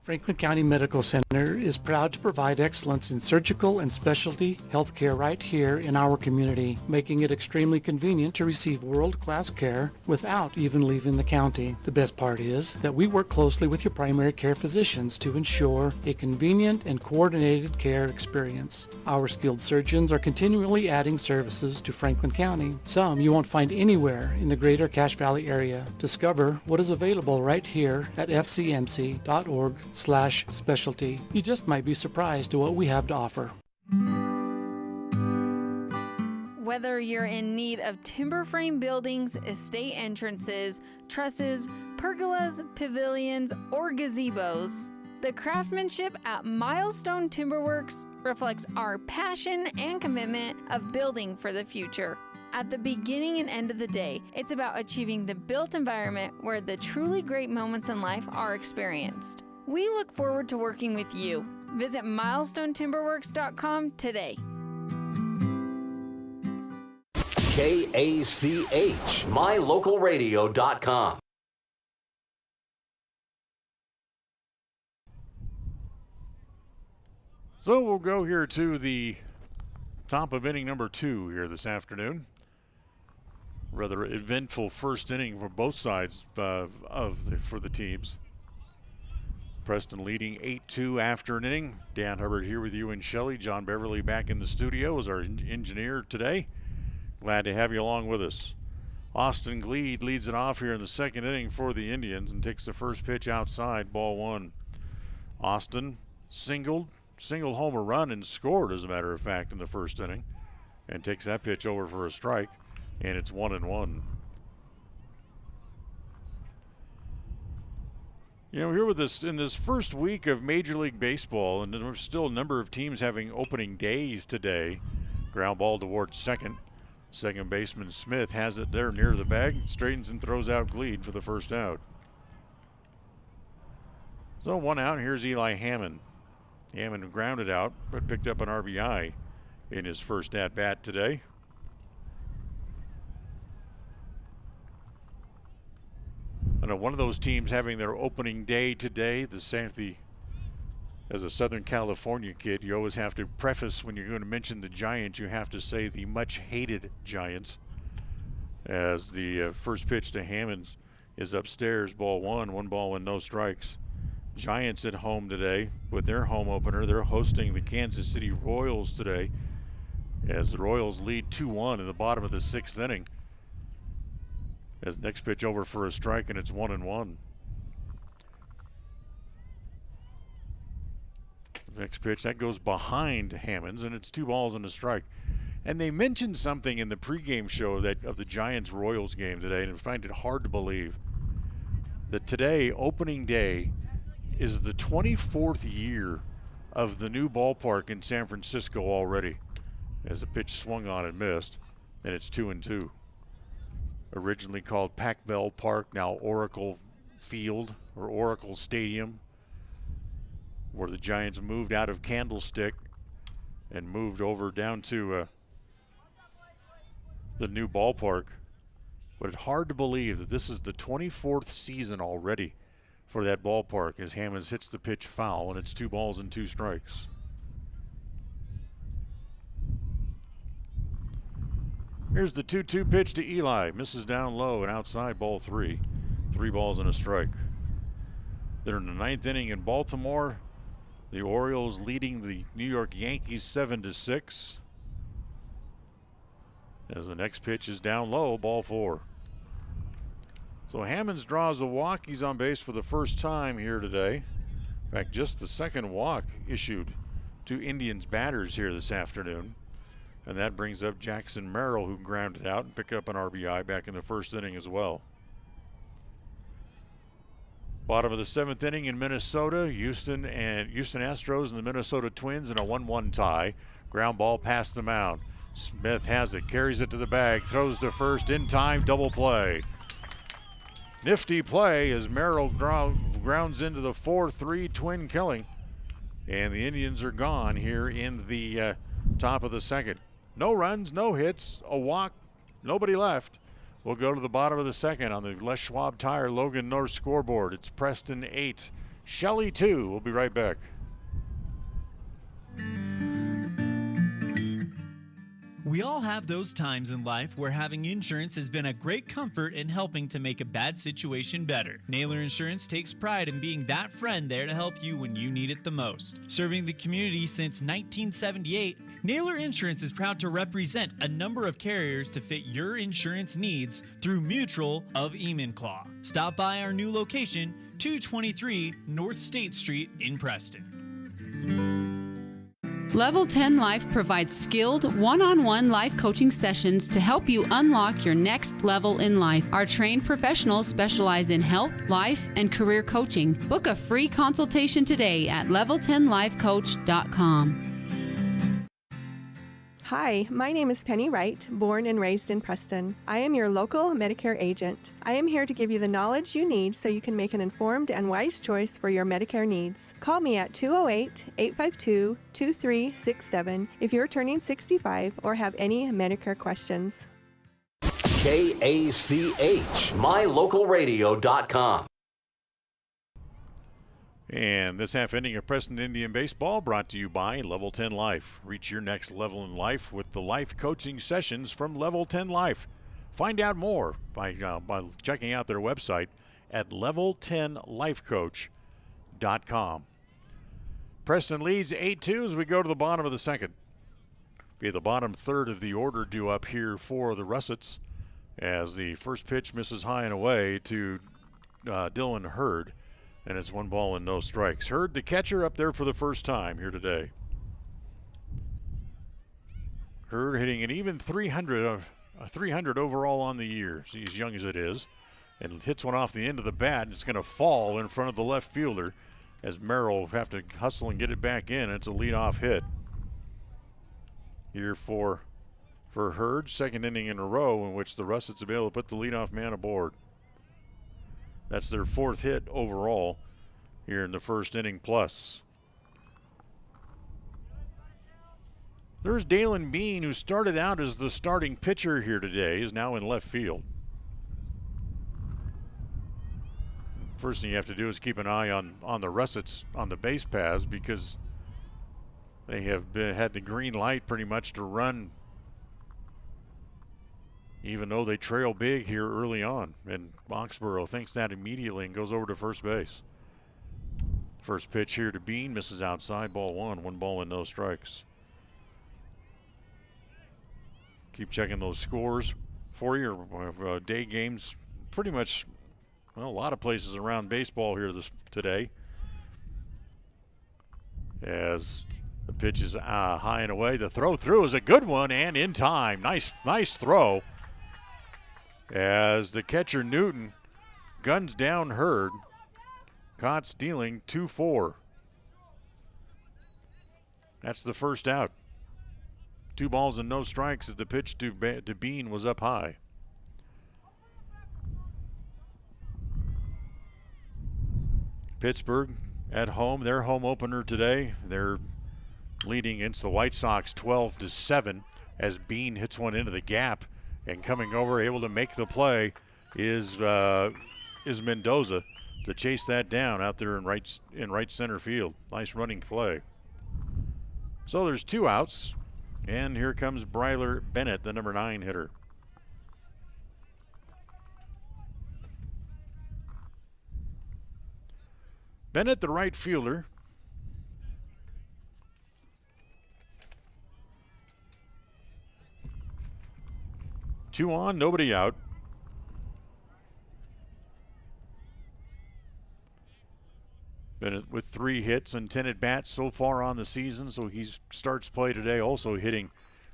Franklin County Medical Center is proud to provide excellence in surgical and specialty healthcare right here in our community, making it extremely convenient to receive world-class care without even leaving the county. The best part is that we work closely with your primary care physicians to ensure a convenient and coordinated care experience. Our skilled surgeons are continually adding services to Franklin County. Some you won't find anywhere in the greater Cache Valley area. Discover what is available right here at fcmc.org/specialty. You just might be surprised at what we have to offer. Whether you're in need of timber frame buildings, estate entrances, trusses, pergolas, pavilions, or gazebos, the craftsmanship at Milestone Timberworks reflects our passion and commitment of building for the future. At the beginning and end of the day, it's about achieving the built environment where the truly great moments in life are experienced. We look forward to working with you. Visit milestonetimberworks.com today. KACH, mylocalradio.com. So we'll go here to the top of inning number 2 here this afternoon. Rather eventful first inning for both sides for the teams. Preston leading 8-2 after an inning. Dan Hubbard here with you and Shelley. John Beverly back in the studio as our engineer today. Glad to have you along with us. Austin Gleed leads it off here in the second inning for the Indians and takes the first pitch outside, ball 1. Austin single homer run and scored, as a matter of fact, in the first inning, and takes that pitch over for a strike, and it's 1-1. You know, here with this in this first week of Major League Baseball, and there's still a number of teams having opening days today. Ground ball towards second. Second baseman Smith has it there near the bag, straightens and throws out Gleed for the first out. So 1 out. Here's Eli Hammond. Hammond grounded out, but picked up an RBI in his first at-bat today. I know one of those teams having their opening day today, as a Southern California kid, you always have to preface when you're going to mention the Giants, you have to say the much-hated Giants. As the first pitch to Hammond is upstairs, ball 1, 1 ball and no strikes. Giants at home today with their home opener. They're hosting the Kansas City Royals today as the Royals lead 2-1 in the bottom of the 6th inning. As next pitch over for a strike, and it's 1-1. Next pitch, that goes behind Hammonds, and it's 2 balls and a strike. And they mentioned something in the pregame show of the Giants-Royals game today, and I find it hard to believe that today, opening day, is the 24th year of the new ballpark in San Francisco already. As the pitch swung on and missed, and it's 2-2. Originally called Pac Bell Park, now Oracle Field or Oracle Stadium, where the Giants moved out of Candlestick and moved over down to the new ballpark. But it's hard to believe that this is the 24th season already for that ballpark as Hammonds hits the pitch foul, and it's 2 balls and 2 strikes. Here's the 2-2 pitch to Eli. Misses down low and outside, ball 3. 3 balls and a strike. They're in the 9th inning in Baltimore. The Orioles leading the New York Yankees 7-6. As the next pitch is down low, ball 4. So Hammonds draws a walk. He's on base for the first time here today. In fact, just the second walk issued to Indians batters here this afternoon. And that brings up Jackson Merrill, who grounded out and picked up an RBI back in the first inning as well. Bottom of the 7th inning in Minnesota, Houston Astros and the Minnesota Twins in a 1-1 tie. Ground ball past the mound. Smith has it, carries it to the bag, throws to first in time, double play. Nifty play as Merrill grounds into the 4-3 Twin killing. And the Indians are gone here in the top of the second. No runs, no hits, a walk, nobody left. We'll go to the bottom of the second on the Les Schwab Tire Logan North scoreboard. It's Preston 8, Shelley 2. We'll be right back. We all have those times in life where having insurance has been a great comfort in helping to make a bad situation better. Naylor Insurance takes pride in being that friend there to help you when you need it the most. Serving the community since 1978, Naylor Insurance is proud to represent a number of carriers to fit your insurance needs through Mutual of Enumclaw. Stop by our new location, 223 North State Street in Preston. Level 10 Life provides skilled one-on-one life coaching sessions to help you unlock your next level in life. Our trained professionals specialize in health, life, and career coaching. Book a free consultation today at level10lifecoach.com. Hi, my name is Penny Wright, born and raised in Preston. I am your local Medicare agent. I am here to give you the knowledge you need so you can make an informed and wise choice for your Medicare needs. Call me at 208-852-2367 if you're turning 65 or have any Medicare questions. KACH, mylocalradio.com. And this half inning of Preston Indian baseball brought to you by Level 10 Life. Reach your next level in life with the life coaching sessions from Level 10 Life. Find out more by checking out their website at level10lifecoach.com. Preston leads 8-2 as we go to the bottom of the second. Be the bottom third of the order due up here for the Russets as the first pitch misses high and away to Dylan Hurd. And it's 1 ball and no strikes. Hurd, the catcher, up there for the first time here today. Hurd hitting an even 300 overall on the year, as young as it is, and hits one off the end of the bat, and it's going to fall in front of the left fielder as Merrill will have to hustle and get it back in. It's a leadoff hit here for Hurd, second inning in a row in which the Russets will be able to put the leadoff man aboard. That's their 4th hit overall here in the first inning plus. There's Dalen Bean, who started out as the starting pitcher here today, is now in left field. First thing you have to do is keep an eye on the Russets on the base paths because they have had the green light pretty much to run even though they trail big here early on. And Boxborough thinks that immediately and goes over to first base. First pitch here to Bean, misses outside, ball 1, 1 ball and no strikes. Keep checking those scores for your day games. Pretty much, well, a lot of places around baseball here today. As the pitch is high and away. The throw through is a good one and in time. Nice throw. As the catcher Newton guns down Hurd, caught stealing 2-4. That's the first out. 2 balls and no strikes as the pitch to Bean was up high. Pittsburgh at home, their home opener today. They're leading against the White Sox 12-7 as Bean hits one into the gap. And coming over, able to make the play, is Mendoza to chase that down out there in right center field. Nice running play. So there's 2 outs, and here comes Bryler Bennett, the number 9 hitter. Bennett, the right fielder. Two on, nobody out. Bennett with 3 hits and 10 at-bats so far on the season, so he starts play today also hitting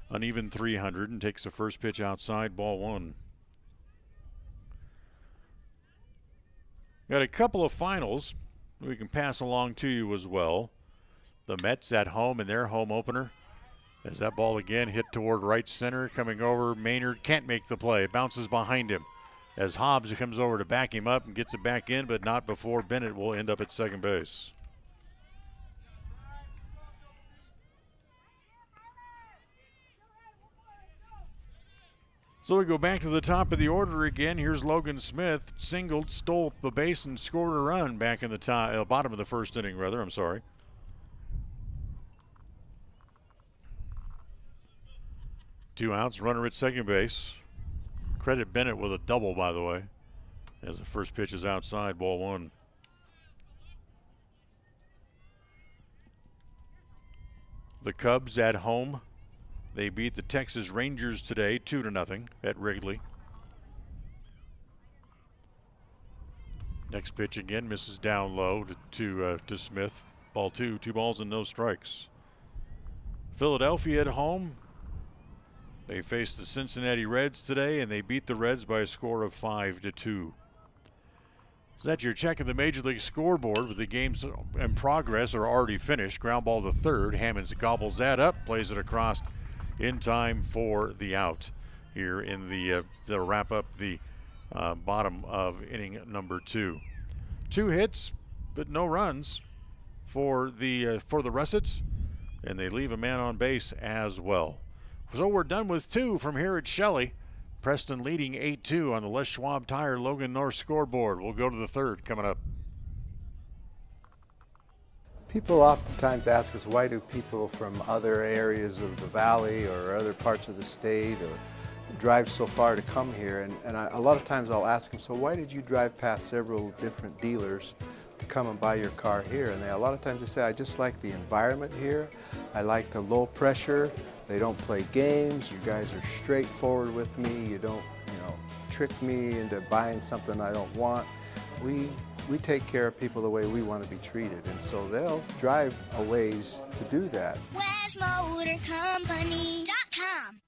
an even 300 and takes the first pitch outside, ball 1. Got a couple of finals we can pass along to you as well. The Mets at home in their home opener. As that ball again hit toward right center, coming over, Maynard can't make the play. It bounces behind him as Hobbs comes over to back him up and gets it back in, but not before Bennett will end up at second base. So we go back to the top of the order again. Here's Logan Smith, singled, stole the base, and scored a run back in the bottom of the first inning, rather. I'm sorry. Two outs, runner at second base. Credit Bennett with a double, by the way, as the first pitch is outside, ball one. The Cubs at home. They beat the Texas Rangers today 2-0 at Wrigley. Next pitch again misses down low to Smith. Ball two, 2 balls and no strikes. Philadelphia at home. They faced the Cincinnati Reds today, and they beat the Reds by a score of 5-2. So that's your check of the Major League scoreboard with the games in progress or already finished. Ground ball to third. Hammonds gobbles that up, plays it across in time for the out here in the wrap up the bottom of inning number 2. 2 hits, but no runs for the Russets, and they leave a man on base as well. So we're done with 2 from here at Shelley. Preston leading 8-2 on the Les Schwab Tire Logan North scoreboard. We'll go to the third coming up. People oftentimes ask us, why do people from other areas of the valley or other parts of the state or drive so far to come here? And a lot of times I'll ask them, so why did you drive past several different dealers to come and buy your car here? And a lot of times they say, I just like the environment here. I like the low pressure. They don't play games. You guys are straightforward with me. You don't, trick me into buying something I don't want. We take care of people the way we want to be treated, and so they'll drive a ways to do that. WestMotorCompany.com.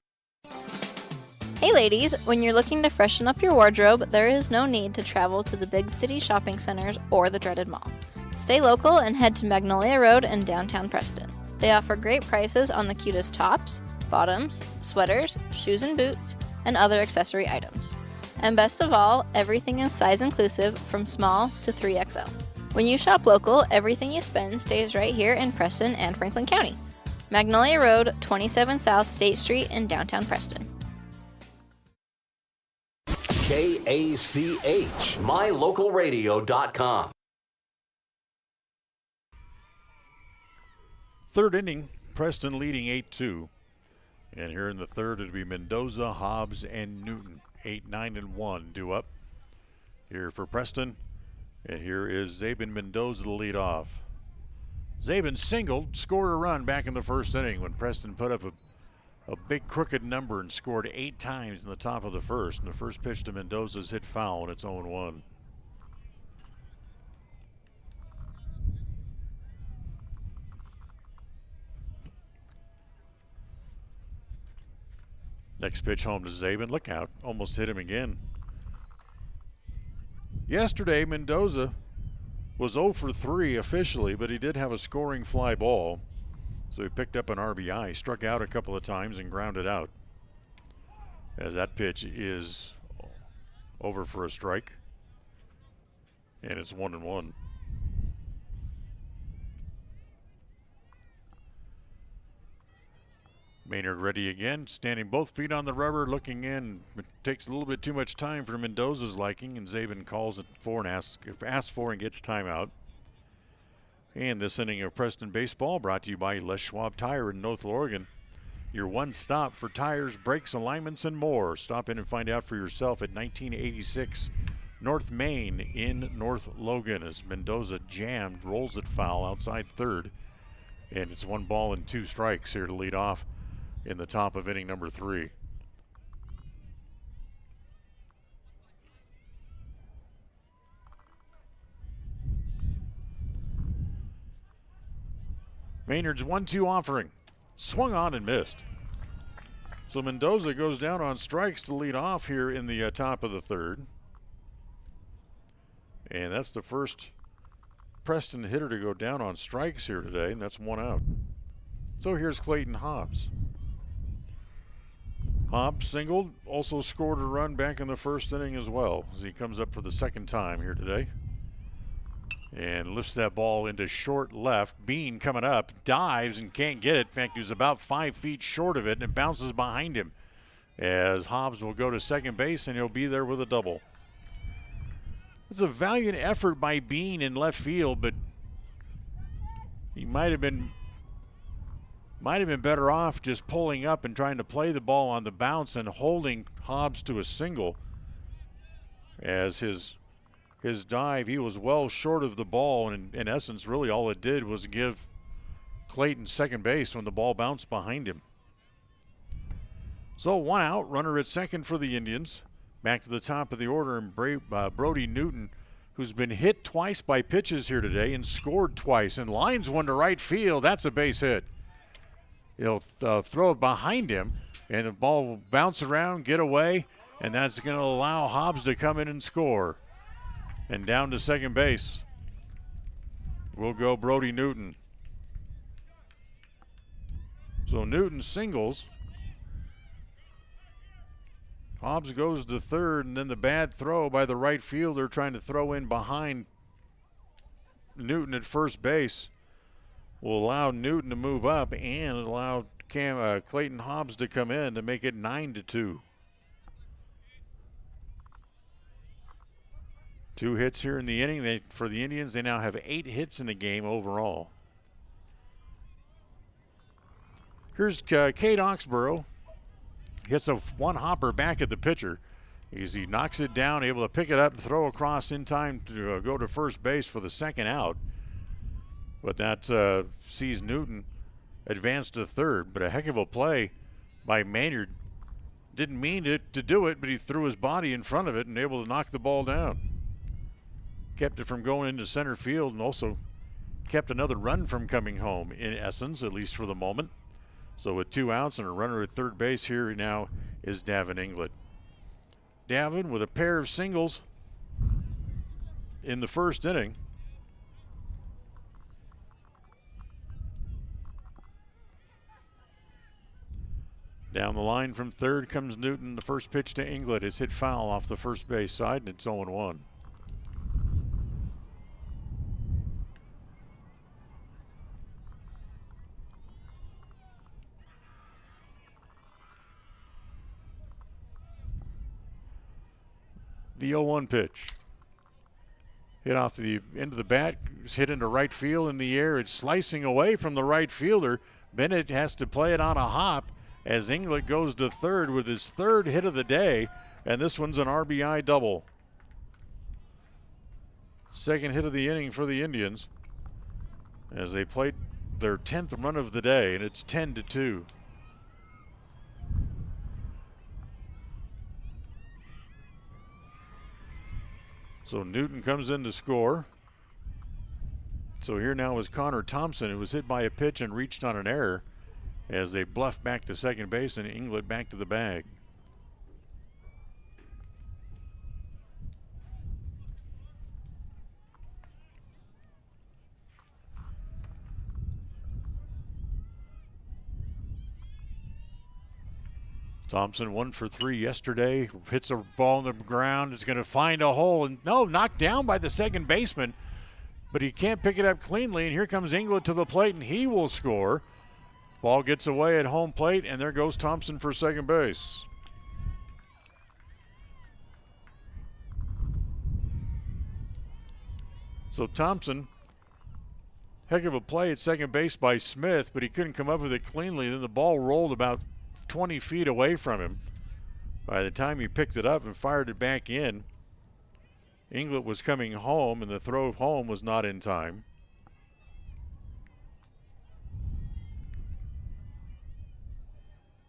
Hey ladies, when you're looking to freshen up your wardrobe, there is no need to travel to the big city shopping centers or the dreaded mall. Stay local and head to Magnolia Road in downtown Preston. They offer great prices on the cutest tops, bottoms, sweaters, shoes and boots, and other accessory items. And best of all, everything is size inclusive from small to 3XL. When you shop local, everything you spend stays right here in Preston and Franklin County. Magnolia Road, 27 South State Street in downtown Preston. KACH, mylocalradio.com. Third inning, Preston leading 8-2. And here in the third, it'll be Mendoza, Hobbs, and Newton. 8, 9, and 1 due up here for Preston. And here is Zabin Mendoza to lead off. Zabin singled, scored a run back in the first inning when Preston put up a big crooked number and scored 8 times in the top of the first. And the first pitch to Mendoza's hit foul, and it's 0-1. Next pitch home to Zabin. Look out. Almost hit him again. Yesterday, Mendoza was 0 for 3 officially, but he did have a scoring fly ball. So he picked up an RBI, struck out a couple of times, and grounded out. As that pitch is over for a strike. And it's 1-1. Maynard ready again, standing both feet on the rubber, looking in. It takes a little bit too much time for Mendoza's liking, and Zabin calls it for and asks for and gets timeout. And this inning of Preston baseball brought to you by Les Schwab Tire in North Oregon. Your one stop for tires, brakes, alignments, and more. Stop in and find out for yourself at 1986 North Main in North Logan as Mendoza jammed, rolls it foul outside third. And it's 1 ball and 2 strikes here to lead off in the top of inning number 3. Maynard's 1-2 offering. Swung on and missed. So Mendoza goes down on strikes to lead off here in the top of the third. And that's the first Preston hitter to go down on strikes here today, and that's 1 out. So here's Clayton Hobbs. Hobbs singled, also scored a run back in the first inning as well as he comes up for the second time here today. And lifts that ball into short left. Bean coming up, dives and can't get it. In fact, he was about 5 feet short of it, and it bounces behind him. as Hobbs will go to second base and he'll be there with a double. It's a valiant effort by Bean in left field, but he might have been better off just pulling up and trying to play the ball on the bounce and holding Hobbs to a single. As his dive, he was well short of the ball, and in essence, really all it did was give Clayton second base when the ball bounced behind him. So 1 out, runner at second for the Indians. Back to the top of the order, and Brody Newton, who's been hit twice by pitches here today and scored twice, and lines one to right field. That's a base hit. He'll throw it behind him, and the ball will bounce around, get away, and that's going to allow Hobbs to come in and score. And down to second base will go Brody Newton. So Newton singles. Hobbs goes to third, and then the bad throw by the right fielder trying to throw in behind Newton at first base will allow Newton to move up and allow Clayton Hobbs to come in to make it 9-2. 2 hits here in the inning. For the Indians, they now have 8 hits in the game overall. Here's Cade Oxborough. Hits a one hopper back at the pitcher. As he knocks it down, able to pick it up and throw across in time to go to first base for the second out. But that sees Newton advance to third. But a heck of a play by Maynard. Didn't mean to do it, but he threw his body in front of it and able to knock the ball down. Kept it from going into center field and also kept another run from coming home, in essence, at least for the moment. So with 2 outs and a runner at third base, here now is Davin Inglet. Davin with a pair of singles in the first inning. Down the line from third comes Newton. The first pitch to Inglet is hit foul off the first base side, and it's 0-1. The 0-1 pitch. Hit off the end of the bat, hit into right field in the air. It's slicing away from the right fielder. Bennett has to play it on a hop as Inglet goes to third with his third hit of the day, and this one's an RBI double. Second hit of the inning for the Indians as they played their 10th run of the day, and it's 10-2. So Newton comes in to score. So here now is Connor Thompson, who was hit by a pitch and reached on an error as they bluff back to second base and Inglet back to the bag. Thompson 1 for 3 yesterday. Hits a ball on the ground. Is going to find a hole. And no, knocked down by the second baseman. But he can't pick it up cleanly. And here comes Inglet to the plate, and he will score. Ball gets away at home plate, and there goes Thompson for second base. So Thompson, heck of a play at second base by Smith, but he couldn't come up with it cleanly. Then the ball rolled about 20 feet away from him. By the time he picked it up and fired it back in, Inglet was coming home, and the throw home was not in time.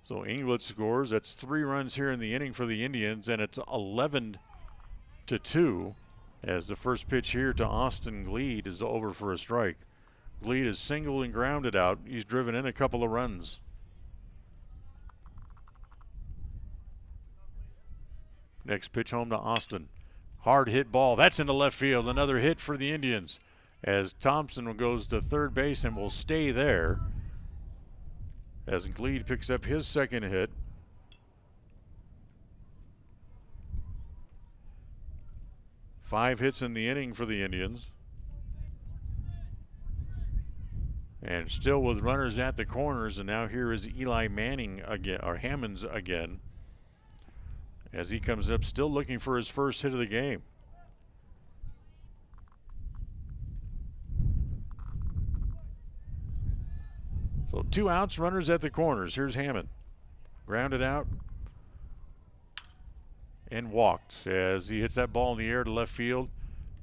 So Inglet scores. That's 3 runs here in the inning for the Indians, and it's 11-2 as the first pitch here to Austin Gleed is over for a strike. Gleed is singled and grounded out. He's driven in a couple of runs. Next pitch home to Austin. Hard hit ball. That's into left field. Another hit for the Indians as Thompson goes to third base and will stay there as Gleed picks up his second hit. Five hits in the inning for the Indians. And still with runners at the corners, and now here is Eli Manning again, or Hammonds again. as he comes up still looking for his first hit of the game. So 2 outs, runners at the corners. Here's Hammond. Grounded out and walked as he hits that ball in the air to left field.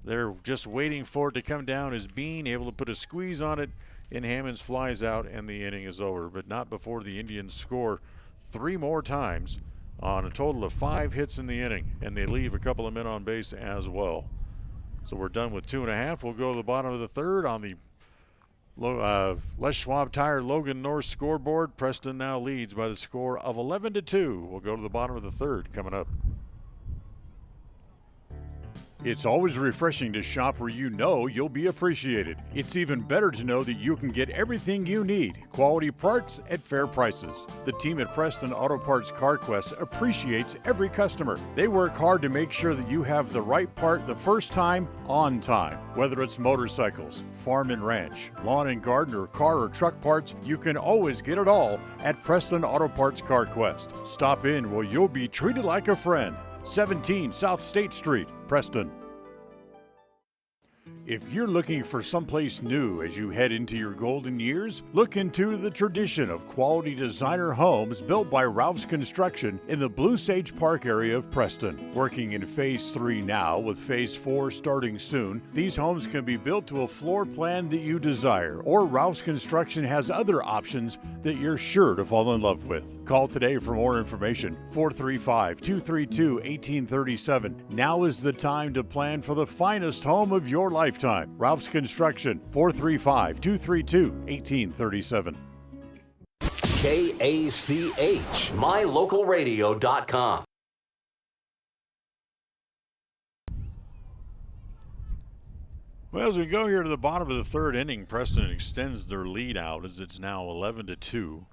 They're just waiting for it to come down as Bean able to put a squeeze on it, and Hammonds flies out and the inning is over, but not before the Indians score 3 more times on a total of 5 hits in the inning, and they leave a couple of men on base as well. So we're done with 2.5. We'll go to the bottom of the third on the Les Schwab Tire Logan North scoreboard. Preston now leads by the score of 11-2. We'll go to the bottom of the third coming up. It's always refreshing to shop where you know you'll be appreciated. It's even better to know that you can get everything you need, quality parts at fair prices. The team at Preston Auto Parts CarQuest appreciates every customer. They work hard to make sure that you have the right part the first time, on time. Whether it's motorcycles, farm and ranch, lawn and garden, or car or truck parts, you can always get it all at Preston Auto Parts CarQuest. Stop in where you'll be treated like a friend. 17 South State Street, Preston. If you're looking for someplace new as you head into your golden years, look into the tradition of quality designer homes built by Ralph's Construction in the Blue Sage Park area of Preston. Working in Phase 3 now, with Phase 4 starting soon, these homes can be built to a floor plan that you desire, or Ralph's Construction has other options that you're sure to fall in love with. Call today for more information, 435-232-1837. Now is the time to plan for the finest home of your lifetime. Ralph's Construction, 435-232-1837. KACH, mylocalradio.com. Well, as we go here to the bottom of the third inning, Preston extends their lead out as it's now 11-2.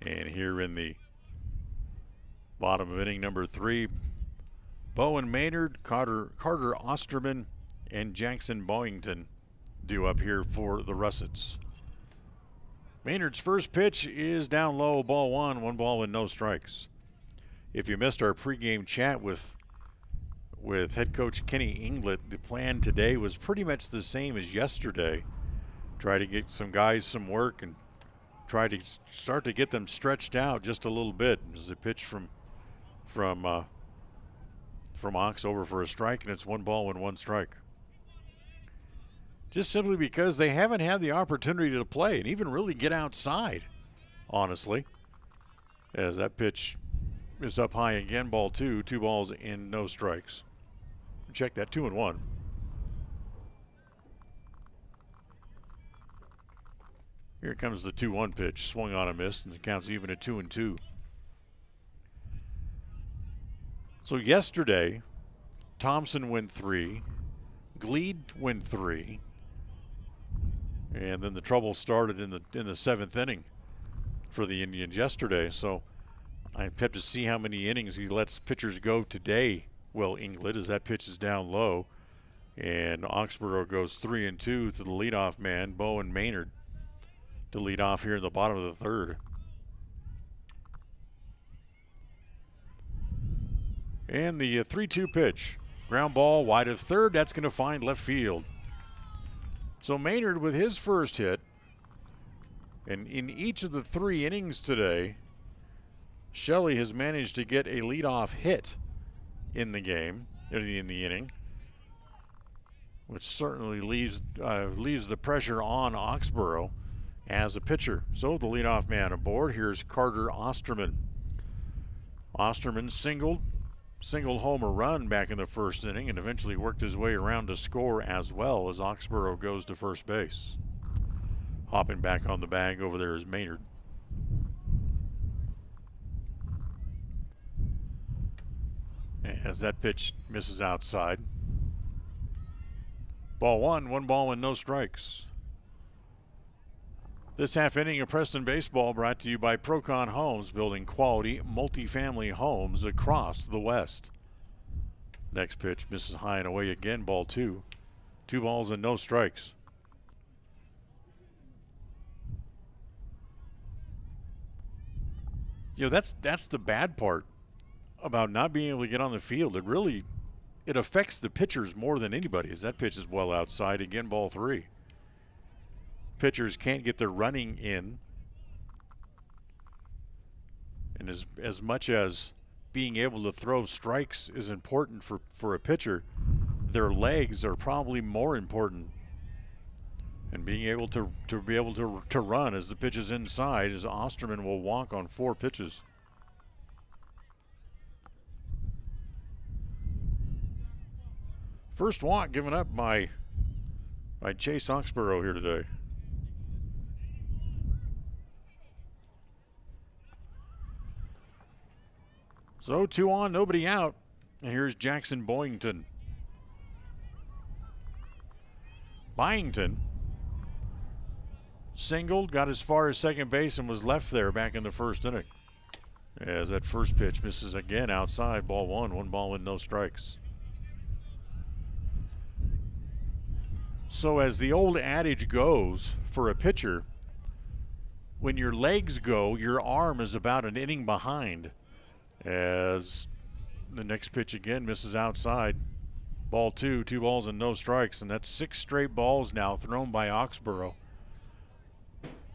And here in the bottom of inning number 3, Bowen Maynard, Carter Osterman, and Jackson Boyington due up here for the Russets. Maynard's first pitch is down low, ball 1 ball and no strikes. If you missed our pregame chat with head coach Kenny Inglett, the plan today was pretty much the same as yesterday. Try to get some guys some work and try to start to get them stretched out just a little bit. As a pitch from Ox over for a strike, and it's 1 ball and 1 strike. Just simply because they haven't had the opportunity to play and even really get outside, honestly. As that pitch is up high again, ball 2, 2 balls and no strikes. Check that, 2-1. Here comes the 2-1 pitch, swung on and missed, and it counts even at 2-2. So yesterday, Thompson went 3, Gleed went 3, and then the trouble started in the 7th inning for the Indians yesterday. So I have to see how many innings he lets pitchers go today, Will Inglett, as that pitch is down low. And Oxborough goes 3-2 to the leadoff man, Bowen Maynard, to lead off here in the bottom of the third. And the 3-2 pitch. Ground ball wide of third. That's going to find left field. So Maynard with his first hit. And in each of the 3 innings today, Shelley has managed to get a leadoff hit in the game, in the inning, which certainly leaves the pressure on Oxborough as a pitcher. So the leadoff man aboard. Here's Carter Osterman. Osterman single homer run back in the first inning and eventually worked his way around to score as well as Oxborough goes to first base. Hopping back on the bag over there is Maynard. As that pitch misses outside. Ball 1 ball and no strikes. This half inning of Preston Baseball brought to you by Procon Homes, building quality multifamily homes across the West. Next pitch misses high and away again, ball 2. 2 balls and no strikes. You know, that's the bad part about not being able to get on the field. It affects the pitchers more than anybody, as that pitch is well outside. Again, ball 3. Pitchers can't get their running in. And as much as being able to throw strikes is important for a pitcher, their legs are probably more important. And being able to run as the pitch is inside, as Osterman will walk on 4 pitches. First walk given up by Chase Oxborough here today. So 2 on, nobody out. And here's Jackson Boyington. Byington singled, got as far as second base, and was left there back in the first inning. As that first pitch misses again outside, ball 1, 1 ball with no strikes. So as the old adage goes for a pitcher, when your legs go, your arm is about an inning behind. As the next pitch again misses outside, ball 2, 2 balls and no strikes, and that's 6 straight balls now thrown by Oxborough.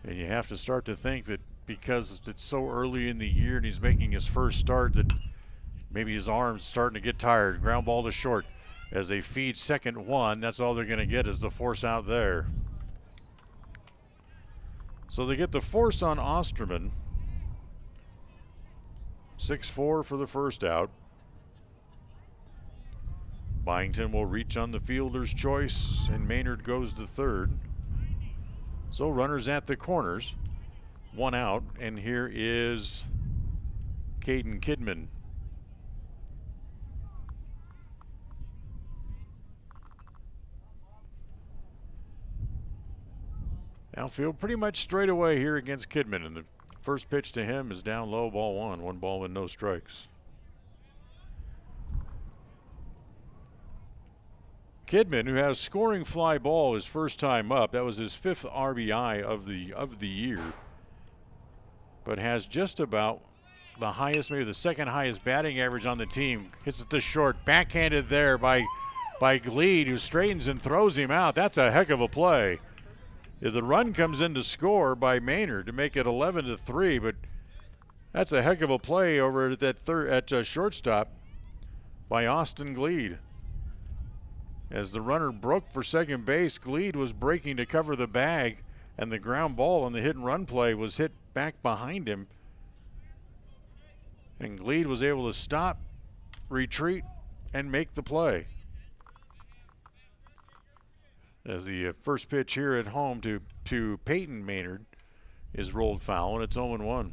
And you have to start to think that because it's so early in the year and he's making his first start, that maybe his arm's starting to get tired. Ground ball to short as they feed second 1. That's all they're going to get is the force out there. So they get the force on Osterman. 6-4 for the first out. Byington will reach on the fielder's choice, and Maynard goes to third. So runners at the corners, 1 out, and here is Caden Kidman. Outfield pretty much straight away here against Kidman, and the first pitch to him is down low, ball 1, 1 ball with no strikes. Kidman, who has scoring fly ball his first time up, that was his 5th RBI of the year, but has just about the highest, maybe the second highest batting average on the team. Hits it to short, backhanded there by Gleed, who straightens and throws him out. That's a heck of a play. The run comes in to score by Maynard to make it 11-3, but that's a heck of a play over at that shortstop by Austin Gleed. As the runner broke for second base, Gleed was breaking to cover the bag, and the ground ball on the hit and run play was hit back behind him. And Gleed was able to stop, retreat, and make the play. As the first pitch here at home to Peyton Maynard is rolled foul, and it's 0-1.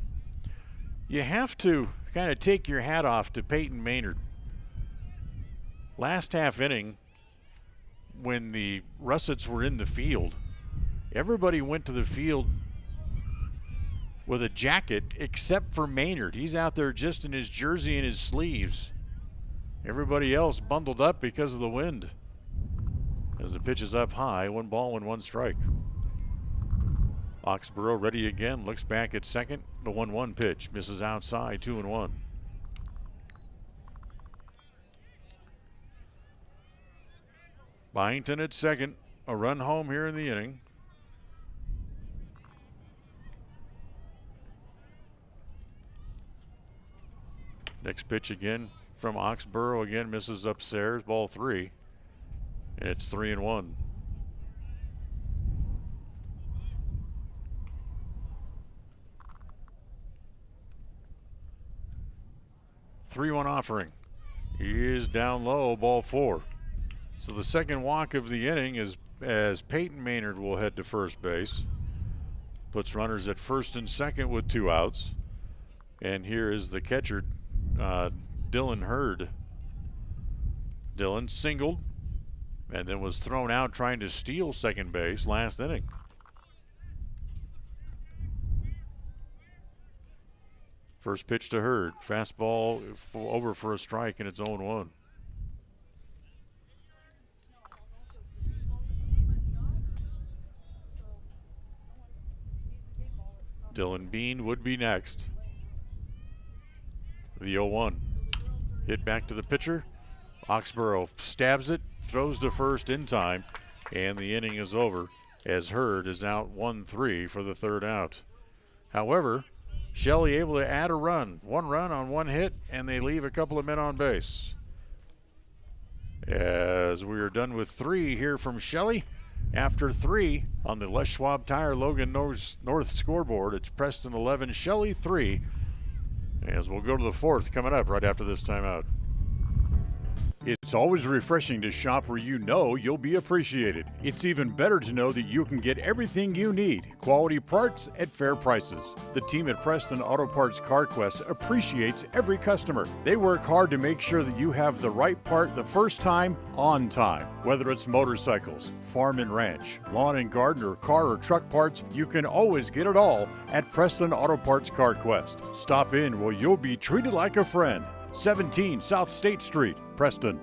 You have to kind of take your hat off to Peyton Maynard. Last half inning, when the Russets were in the field, everybody went to the field with a jacket except for Maynard. He's out there just in his jersey and his sleeves. Everybody else bundled up because of the wind. As the pitch is up high, 1 ball and 1 strike. Oxborough ready again, looks back at second. The 1-1 pitch misses outside, 2-1. Byington at second, a run home here in the inning. Next pitch again from Oxborough, again misses upstairs, ball 3. And it's 3-1. Three-1 offering. He is down low, ball 4. So the second walk of the inning is as Peyton Maynard will head to first base. Puts runners at first and second with 2 outs. And here is the catcher, Dylan Hurd. Dylan singled and then was thrown out trying to steal second base last inning. First pitch to Hurd, fastball over for a strike, and it's 0-1. Dylan Bean would be next. The 0-1. Hit back to the pitcher. Oxborough stabs it, throws to first in time, and the inning is over as Hurd is out 1-3 for the third out. However, Shelley able to add a run. 1 run on 1 hit, and they leave a couple of men on base. As we are done with 3 here from Shelley. After 3 on the Les Schwab Tire Logan North scoreboard, it's Preston 11, Shelley 3. As we'll go to the 4th coming up right after this timeout. It's always refreshing to shop where you know you'll be appreciated. It's even better to know that you can get everything you need, quality parts at fair prices. The team at Preston Auto Parts CarQuest appreciates every customer. They work hard to make sure that you have the right part the first time, on time. Whether it's motorcycles, farm and ranch, lawn and garden, or car or truck parts, you can always get it all at Preston Auto Parts CarQuest. Stop in where you'll be treated like a friend. 17 South State Street, Preston.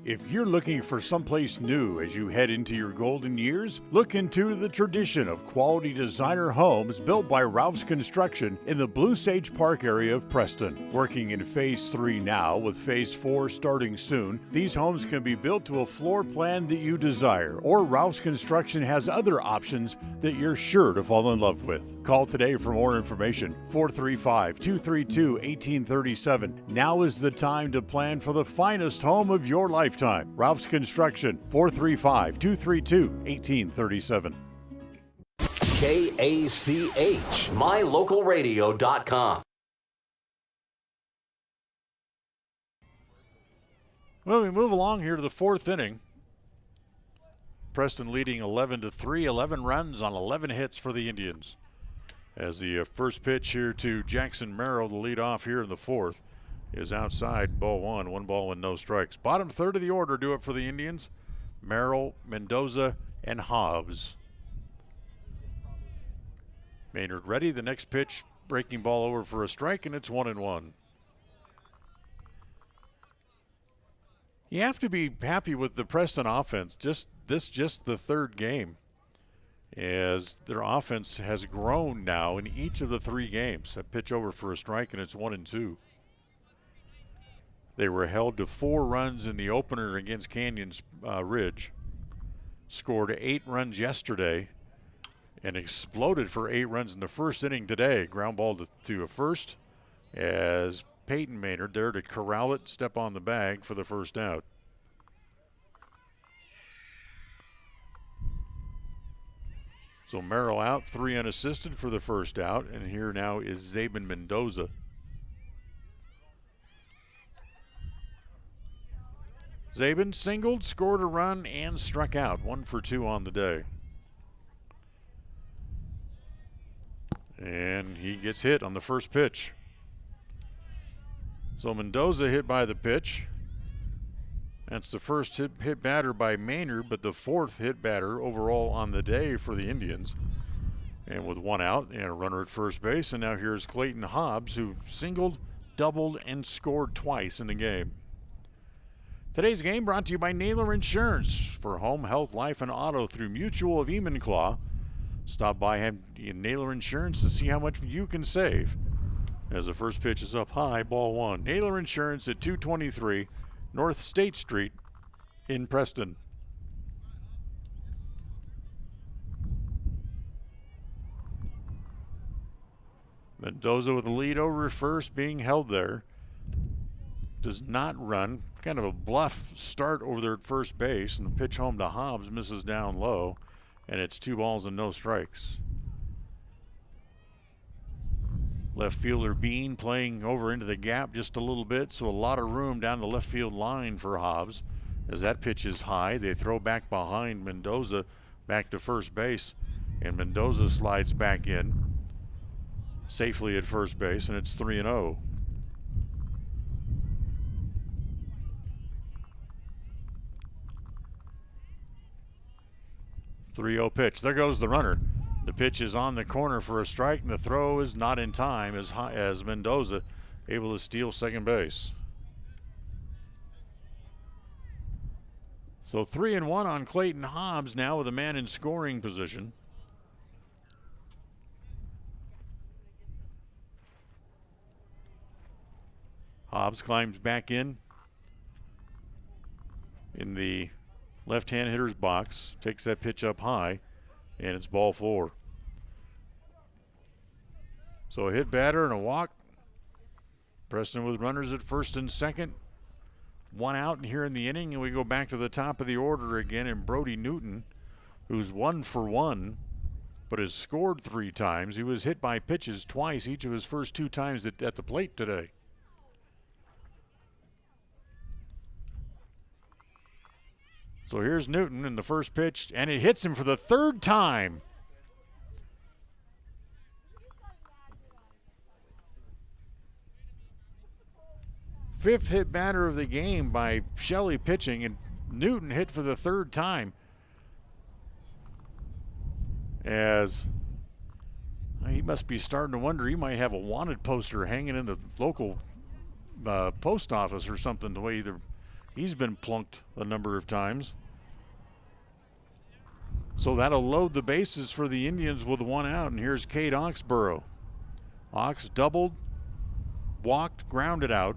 If you're looking for someplace new as you head into your golden years, look into the tradition of quality designer homes built by Ralph's Construction in the Blue Sage Park area of Preston. Working in Phase 3 now, with Phase 4 starting soon, these homes can be built to a floor plan that you desire, or Ralph's Construction has other options that you're sure to fall in love with. Call today for more information, 435-232-1837. Now is the time to plan for the finest home of your lifetime. Ralph's Construction, 435-232-1837. KACH, mylocalradio.com. Well, we move along here to the 4th inning. Preston leading 11-3, 11 runs on 11 hits for the Indians. As the first pitch here to Jackson Merrill, the lead off here in the 4th, is outside, ball 1, 1 ball and no strikes. Bottom third of the order do it for the Indians. Merrill, Mendoza, and Hobbs. Maynard ready. The next pitch, breaking ball over for a strike, and it's 1-1. You have to be happy with the Preston offense. Just the third game, as their offense has grown now in each of the 3 games. A pitch over for a strike, and it's 1-2. They were held to 4 runs in the opener against Canyons Ridge. Scored 8 runs yesterday and exploded for 8 runs in the first inning today. Ground ball to a first as Peyton Maynard there to corral it, step on the bag for the first out. So Merrill out, 3 unassisted for the first out, and here now is Zabin Mendoza. Zabin singled, scored a run, and struck out. 1 for 2 on the day. And he gets hit on the first pitch. So Mendoza hit by the pitch. That's the first hit batter by Maynard, but the 4th hit batter overall on the day for the Indians. And with 1 out and a runner at first base, and now here's Clayton Hobbs, who singled, doubled, and scored twice in the game. Today's game brought to you by Naylor Insurance for home, health, life, and auto through Mutual of Enumclaw. Stop by Naylor Insurance to see how much you can save. As the first pitch is up high, ball 1. Naylor Insurance at 223 North State Street in Preston. Mendoza with the lead over first, being held there. Does not run. Kind of a bluff start over there at first base, and the pitch home to Hobbs misses down low, and it's 2 balls and no strikes. Left fielder Bean playing over into the gap just a little bit, so a lot of room down the left field line for Hobbs. As that pitch is high, they throw back behind Mendoza back to first base, and Mendoza slides back in safely at first base, and it's 3-0. 3-0 pitch. There goes the runner. The pitch is on the corner for a strike, and the throw is not in time as Mendoza able to steal second base. So 3-1 on Clayton Hobbs now with a man in scoring position. Hobbs climbs back in the left-hand hitter's box, takes that pitch up high, and it's ball 4. So a hit batter and a walk. Preston with runners at first and second. 1 out here in the inning, and we go back to the top of the order again, and Brody Newton, who's 1 for 1, but has scored 3 times. He was hit by pitches twice, each of his first 2 times at the plate today. So here's Newton in the first pitch, and it hits him for the 3rd time. Fifth hit batter of the game by Shelley pitching, and Newton hit for the 3rd time. As he must be starting to wonder, he might have a wanted poster hanging in the local post office or something, the way he's been plunked a number of times. So that'll load the bases for the Indians with 1 out, and here's Cade Oxborough. Ox doubled, walked, grounded out,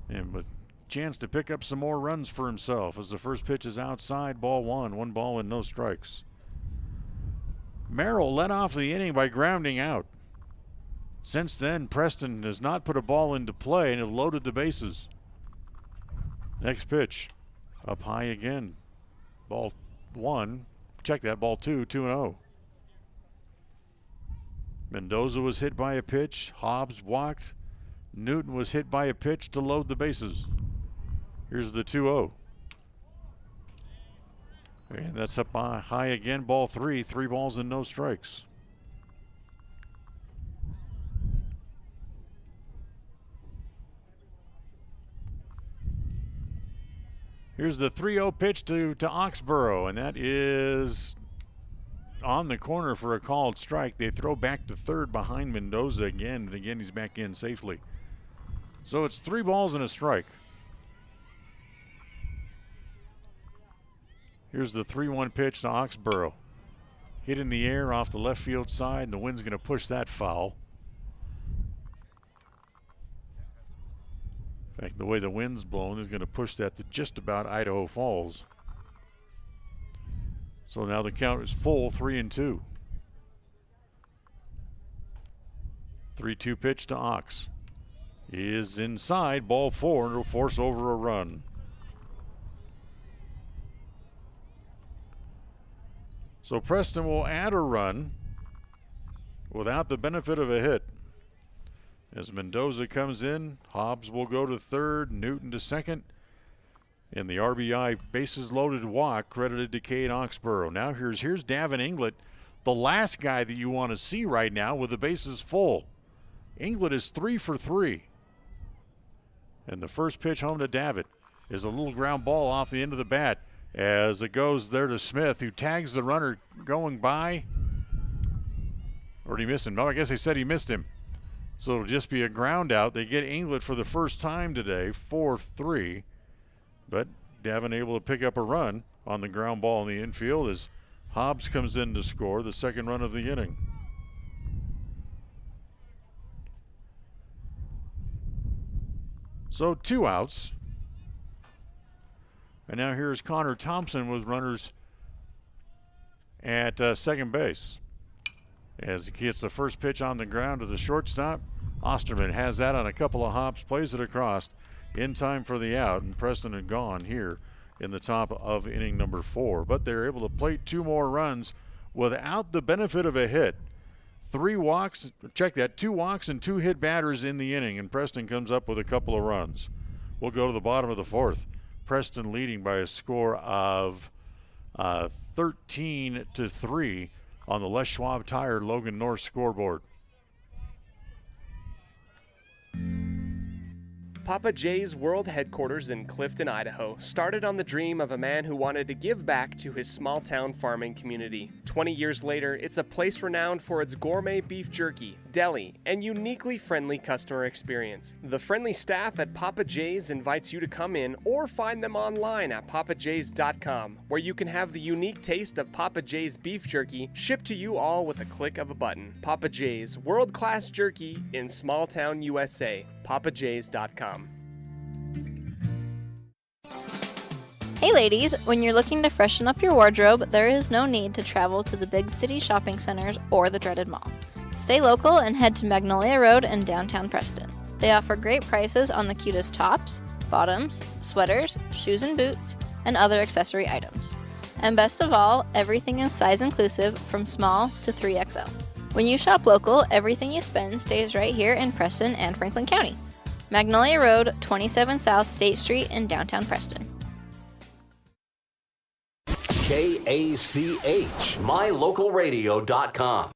and with chance to pick up some more runs for himself as the first pitch is outside, ball 1, 1 ball and no strikes. Merrill led off the inning by grounding out. Since then, Preston has not put a ball into play and have loaded the bases. Next pitch, up high again. Ball 1, check that, ball 2, 2-0. Mendoza was hit by a pitch. Hobbs walked. Newton was hit by a pitch to load the bases. Here's the 2-0. And that's up high again, ball 3, 3 balls and no strikes. Here's the 3-0 pitch to Oxborough, and that is on the corner for a called strike. They throw back to third behind Mendoza again, and again he's back in safely. So it's 3 balls and a strike. Here's the 3-1 pitch to Oxborough. Hit in the air off the left field side, and the wind's going to push that foul. In fact, the way the wind's blown is going to push that to just about Idaho Falls. So now the count is full, 3-2. 3-2 pitch to Ox. Is inside, ball 4, and it'll force over a run. So Preston will add a run without the benefit of a hit. As Mendoza comes in, Hobbs will go to third, Newton to second, and the RBI bases loaded walk credited to Cade Oxborough. Now here's Davin Inglett, the last guy that you want to see right now with the bases full. Inglett is 3 for 3. And the first pitch home to Davitt is a little ground ball off the end of the bat as it goes there to Smith, who tags the runner going by. Or did he miss him? No, I guess they said he missed him. So it'll just be a ground out. They get Inglett for the first time today, 4-3. But Davin able to pick up a run on the ground ball in the infield as Hobbs comes in to score the second run of the inning. So 2 outs. And now here's Connor Thompson with runners at second base. As he gets the first pitch on the ground to the shortstop, Osterman has that on a couple of hops, plays it across in time for the out, and Preston had gone here in the top of inning number 4. But they're able to plate 2 more runs without the benefit of a hit. 3 walks, check that, 2 walks and 2 hit batters in the inning, and Preston comes up with a couple of runs. We'll go to the bottom of the 4th. Preston leading by a score of 13-3 on the Les Schwab Tire Logan North scoreboard. Papa Jay's World Headquarters in Clifton, Idaho started on the dream of a man who wanted to give back to his small-town farming community. 20 years later, it's a place renowned for its gourmet beef jerky, deli, and uniquely friendly customer experience. The friendly staff at Papa J's invites you to come in or find them online at papajays.com, where you can have the unique taste of Papa J's beef jerky shipped to you all with a click of a button. Papa J's, world-class jerky in small town USA. papajays.com. Hey ladies, when you're looking to freshen up your wardrobe, there is no need to travel to the big city shopping centers or the dreaded mall. Stay local and head to Magnolia Road in downtown Preston. They offer great prices on the cutest tops, bottoms, sweaters, shoes and boots, and other accessory items. And best of all, everything is size inclusive from small to 3XL. When you shop local, everything you spend stays right here in Preston and Franklin County. Magnolia Road, 27 South State Street in downtown Preston. KACH, mylocalradio.com.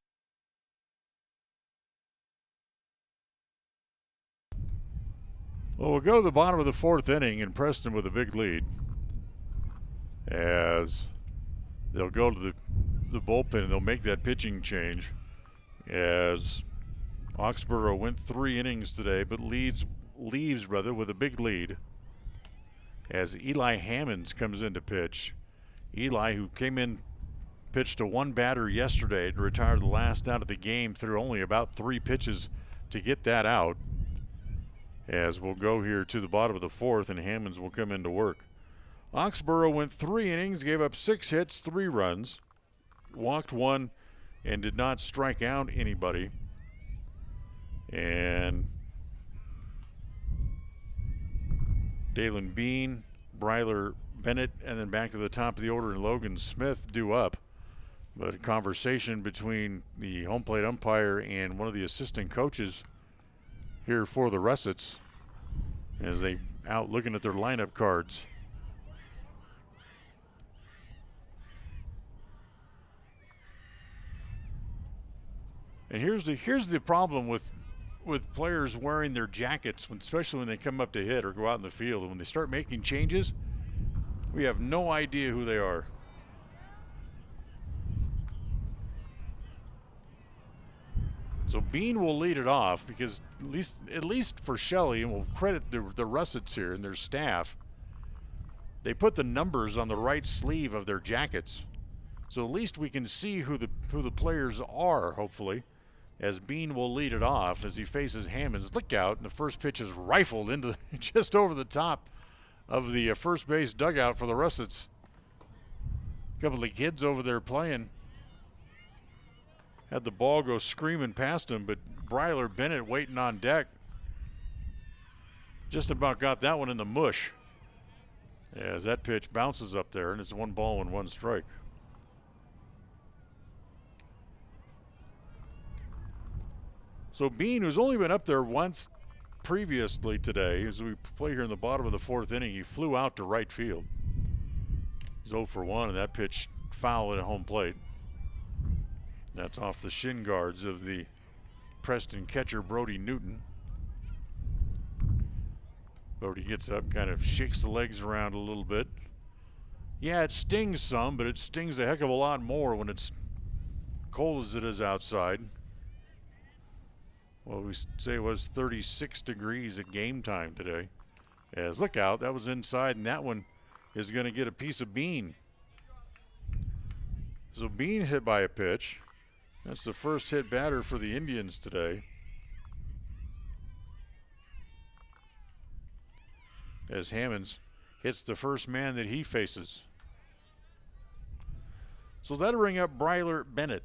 Well, we'll go to the bottom of the fourth inning and Preston with a big lead as they'll go to the bullpen and they'll make that pitching change as Oxborough went 3 innings today but leaves with a big lead as Eli Hammonds comes in to pitch. Eli, who came in, pitched to one batter yesterday to retire the last out of the game through only about 3 pitches to get that out. As we'll go here to the bottom of the fourth and Hammonds will come into work. Oxborough went 3 innings, gave up 6 hits, 3 runs, walked 1, and did not strike out anybody. And Dalen Bean, Bryler Bennett, and then back to the top of the order and Logan Smith due up. But a conversation between the home plate umpire and one of the assistant coaches here for the Russets as they out looking at their lineup cards. And here's the problem with players wearing their jackets, especially when they come up to hit or go out in the field. And when they start making changes, we have no idea who they are. So Bean will lead it off because at least for Shelley, and we'll credit the Russets here and their staff, they put the numbers on the right sleeve of their jackets. So at least we can see who the players are, hopefully, as Bean will lead it off as he faces Hammonds. Look out, and the first pitch is rifled into just over the top of the first base dugout for the Russets. A couple of kids over there playing. Had the ball go screaming past him, but Bryler Bennett waiting on deck just about got that one in the mush as that pitch bounces up there, and it's 1 ball and 1 strike. So Bean, who's only been up there once previously today, as we play here in the bottom of the fourth inning, he flew out to right field. He's 0 for 1, and that pitch foul at home plate. That's off the shin guards of the Preston catcher, Brody Newton. Brody gets up, kind of shakes the legs around a little bit. Yeah, it stings some, but it stings a heck of a lot more when it's cold as it is outside. Well, we say it was 36 degrees at game time today. As look out, that was inside, and that one is going to get a piece of Bean. So Bean hit by a pitch. That's the first hit batter for the Indians today. As Hammonds hits the first man that he faces. So that'll bring up Bryler Bennett.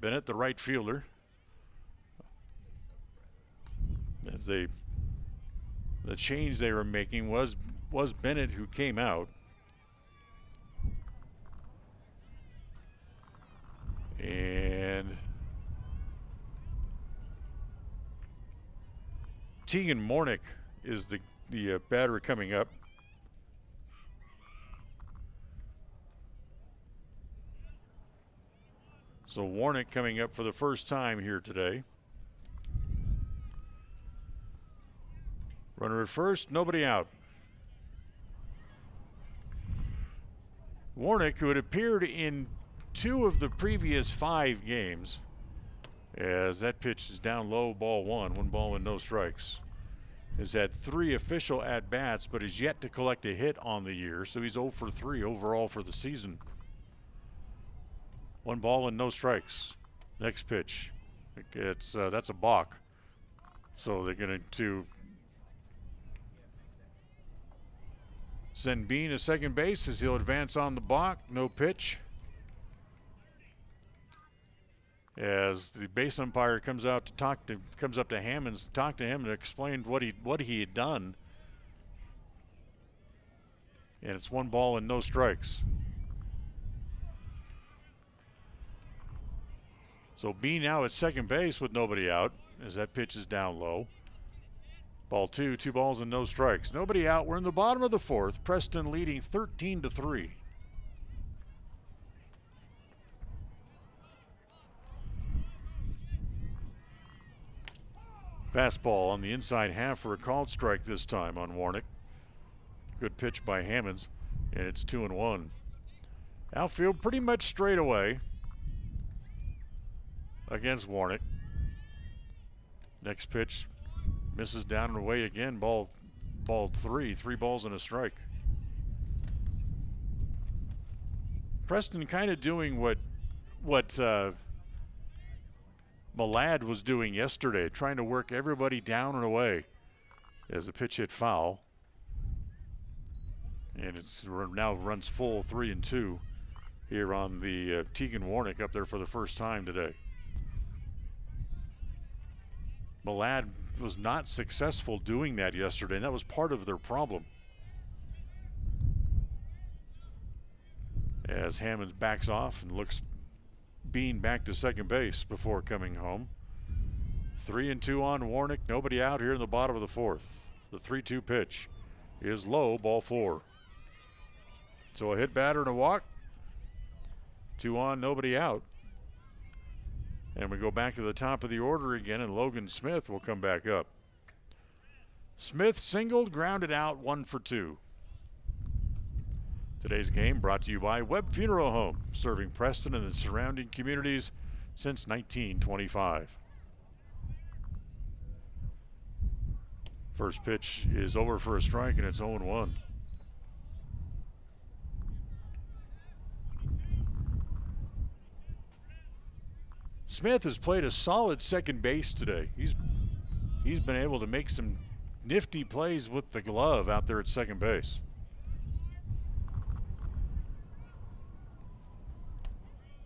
Bennett, the right fielder. As the change they were making was Bennett who came out. And Tegan Mornick is the batter coming up. So Warnick coming up for the first time here today. Runner at first, nobody out. Warnick, who had appeared in 2 of the previous 5 games, as that pitch is down low, ball one ball and no strikes. Has had 3 official at-bats, but is yet to collect a hit on the year, so he's 0 for 3 overall for the season. 1 ball and no strikes. Next pitch, that's a balk. So they're going to send Bean to second base as he'll advance on the balk. No pitch. As the base umpire comes up to Hammonds to talk to him and explain what he had done. And it's 1 ball and no strikes. So Bean now at second base with nobody out as that pitch is down low. Ball 2 balls and no strikes. Nobody out. We're in the bottom of the 4th. Preston leading 13-3. Fastball on the inside half for a called strike this time on Warnick. Good pitch by Hammonds, and it's 2-1. Outfield pretty much straight away against Warnick. Next pitch misses down and away again. Ball 3 balls and a strike. Preston kind of doing what Malad was doing yesterday, trying to work everybody down and away as the pitch hit foul. And it's now runs full 3-2 here on the Tegan Warnick up there for the first time today. Malad was not successful doing that yesterday, and that was part of their problem. As Hammonds backs off and looks Bean back to second base before coming home. 3-2 on Warnick. Nobody out here in the bottom of the 4th. The 3-2 pitch is low, ball 4. So a hit batter and a walk. 2 on, nobody out. And we go back to the top of the order again, and Logan Smith will come back up. Smith singled, grounded out, 1 for 2. Today's game brought to you by Webb Funeral Home, serving Preston and the surrounding communities since 1925. First pitch is over for a strike, and it's 0-1. Smith has played a solid second base today. He's been able to make some nifty plays with the glove out there at second base.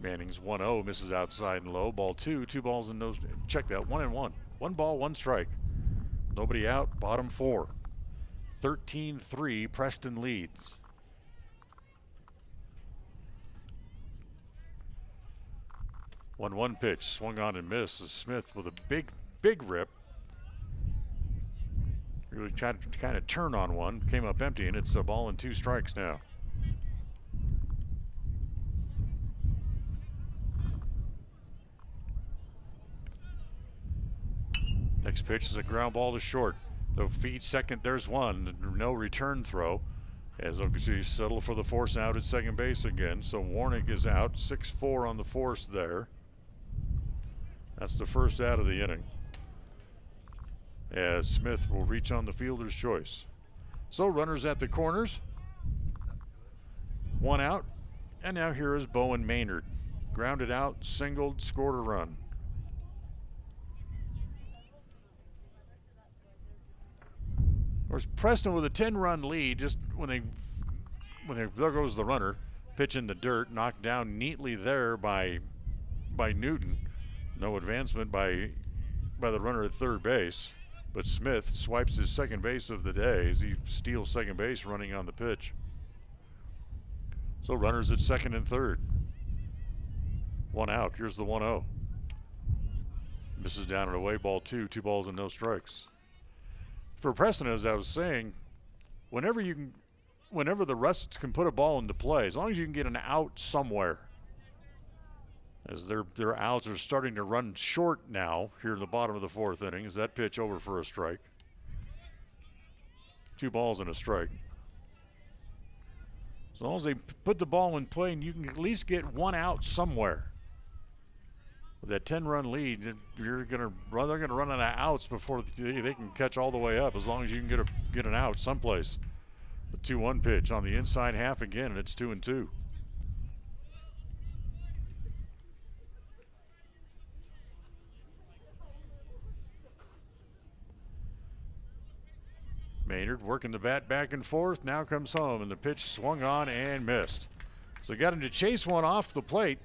Manning's 1-0, misses outside and low. Ball 2 balls and no. Check that, 1-1. 1 ball, 1 strike. Nobody out, bottom 4. 13-3, Preston leads. One pitch, swung on and missed. Smith with a big rip. Really tried to kind of turn on one, came up empty, and it's a ball and 2 strikes now. Next pitch is a ground ball to short. The feed second, there's one. No return throw as they settle for the force out at second base again. So Warnick is out, 6-4 on the force there. That's the first out of the inning. As Smith will reach on the fielder's choice. So runners at the corners. 1 out. And now here is Bowen Maynard. Grounded out, singled, scored a run. Of course, Preston with a 10-run lead, just when there goes the runner, pitch in the dirt, knocked down neatly there by Newton. No advancement by the runner at third base, but Smith swipes his second base of the day as he steals second base running on the pitch. So runners at second and third. 1 out. Here's the 1-0. Misses down and away, ball 2 balls and no strikes. For Preston, as I was saying, whenever the Russets can put a ball into play, as long as you can get an out somewhere, as their outs are starting to run short now here in the bottom of the 4th inning, is that pitch over for a strike. 2 balls and a strike. As long as they put the ball in play, and you can at least get 1 out somewhere. With that 10-run lead, they're gonna run out of outs before they can catch all the way up. As long as you can get an out someplace. The 2-1 pitch on the inside half again, and it's 2-2. Maynard working the bat back and forth. Now comes home, and the pitch swung on and missed. So got him to chase one off the plate.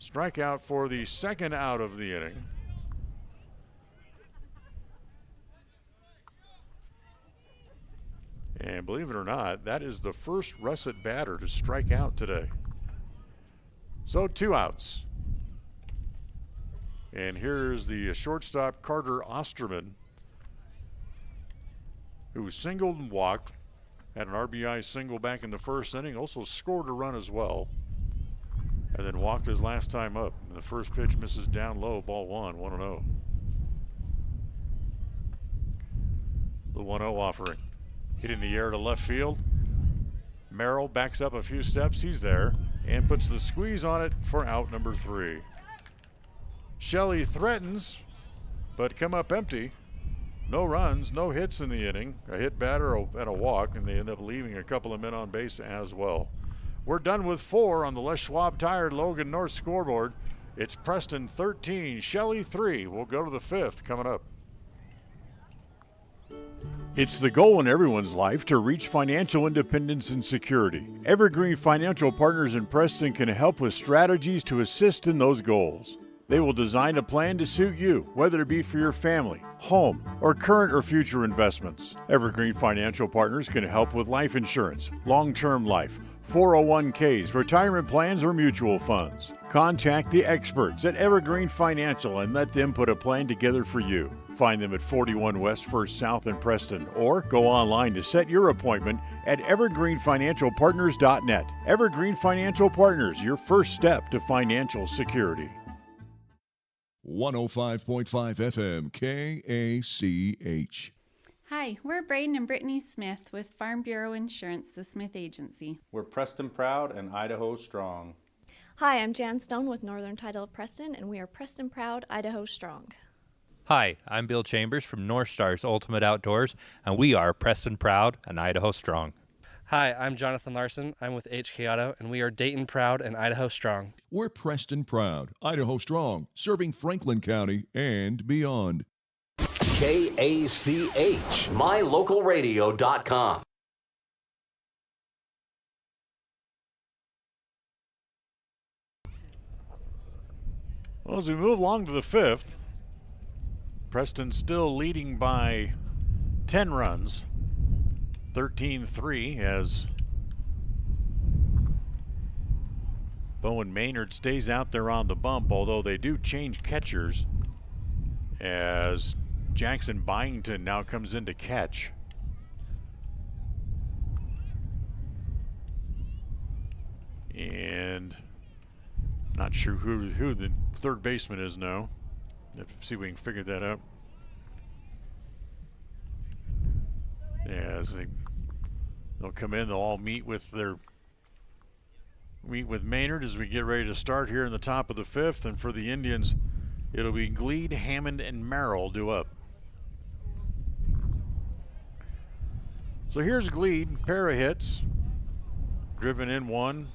Strikeout for the second out of the inning. And believe it or not, that is the first Russet batter to strike out today. So 2 outs. And here's the shortstop, Carter Osterman, who singled and walked, had an RBI single back in the first inning, also scored a run as well, and then walked his last time up. And the first pitch misses down low, ball 1-0. The 1-0 offering. Hit in the air to left field. Merrill backs up a few steps, he's there, and puts the squeeze on it for out number 3. Shelley threatens, but come up empty. No runs, no hits in the inning. A hit batter and a walk, and they end up leaving a couple of men on base as well. We're done with 4 on the Les Schwab Tire Logan North scoreboard. It's Preston 13, Shelley 3. We'll go to the 5th coming up. It's the goal in everyone's life to reach financial independence and security. Evergreen Financial Partners in Preston can help with strategies to assist in those goals. They will design a plan to suit you, whether it be for your family, home, or current or future investments. Evergreen Financial Partners can help with life insurance, long-term life, 401ks, retirement plans, or mutual funds. Contact the experts at Evergreen Financial and let them put a plan together for you. Find them at 41 West 1st South in Preston, or go online to set your appointment at evergreenfinancialpartners.net. Evergreen Financial Partners, your first step to financial security. 105.5 FM KACH. Hi, we're Braden and Brittany Smith with Farm Bureau Insurance, the Smith Agency. We're Preston Proud and Idaho Strong. Hi, I'm Jan Stone with Northern Title of Preston, and we are Preston Proud, Idaho Strong. Hi, I'm Bill Chambers from North Stars Ultimate Outdoors, and we are Preston Proud and Idaho Strong. Hi, I'm Jonathan Larson. I'm with HK Auto, and we are Dayton Proud and Idaho Strong. We're Preston Proud, Idaho Strong, serving Franklin County and beyond. KACH, mylocalradio.com. Well, as we move along to the 5th, Preston still leading by 10 runs. 13-3 as Bowen Maynard stays out there on the bump, although they do change catchers as Jackson Byington now comes in to catch. And not sure who the third baseman is now. Let's see if we can figure that out. As they'll come in, they'll all meet with Maynard as we get ready to start here in the top of the 5th. And for the Indians, it'll be Gleed, Hammond, and Merrill due up. So here's Gleed, pair of hits, driven in 1.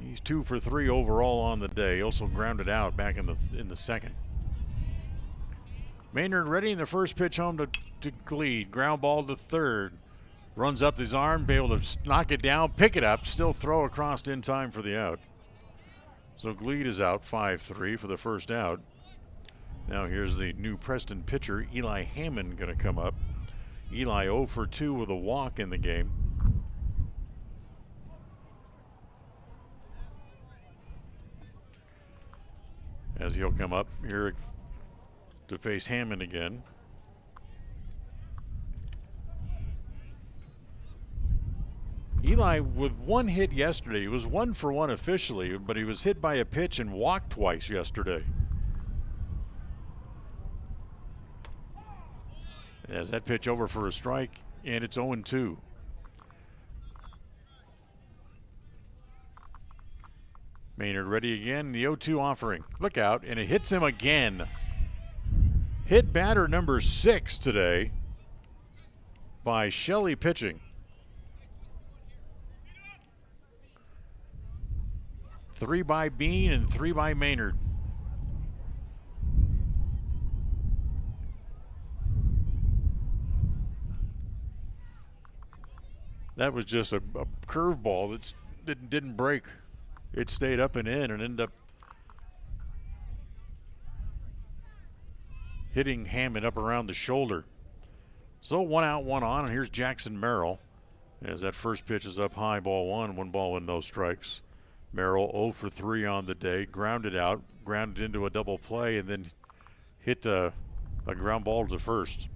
He's 2 for 3 overall on the day. Also grounded out back in the second. Maynard ready in the first pitch home to Gleed. Ground ball to third. Runs up his arm, be able to knock it down, pick it up, still throw across in time for the out. So Gleed is out 5-3 for the first out. Now here's the new Preston pitcher, Eli Hammond, going to come up. Eli 0 for 2 with a walk in the game. As he'll come up here to face Hammond again. Eli with 1 hit yesterday. He was 1 for 1 officially, but he was hit by a pitch and walked twice yesterday. As that pitch over for a strike, and it's 0-2. Maynard ready again. The 0-2 offering. Look out, and it hits him again. Hit batter number 6 today by Shelley pitching. 3 by Bean and 3 by Maynard. That was just a curveball that didn't break. It stayed up and in and ended up hitting Hammond up around the shoulder. So 1 out, 1 on, and here's Jackson Merrill as that first pitch is up high, ball 1, 1 ball and no strikes. Merrill 0 for 3 on the day, grounded out, grounded into a double play, and then hit a ground ball to first.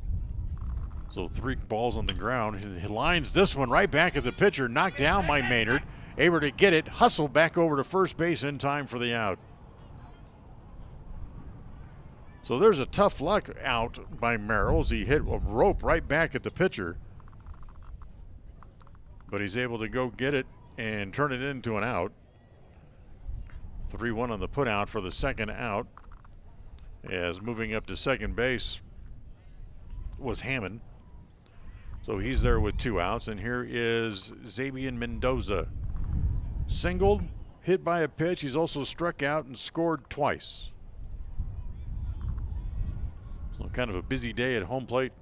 So 3 balls on the ground. He lines this one right back at the pitcher, knocked down by Maynard, able to get it, hustled back over to first base in time for the out. So there's a tough luck out by Merrill as he hit a rope right back at the pitcher. But he's able to go get it and turn it into an out. 3-1 on the put out for the second out. As moving up to second base was Hammond. So he's there with 2 outs, and here is Xavier Mendoza. Singled, hit by a pitch. He's also struck out and scored twice. So kind of a busy day at home plate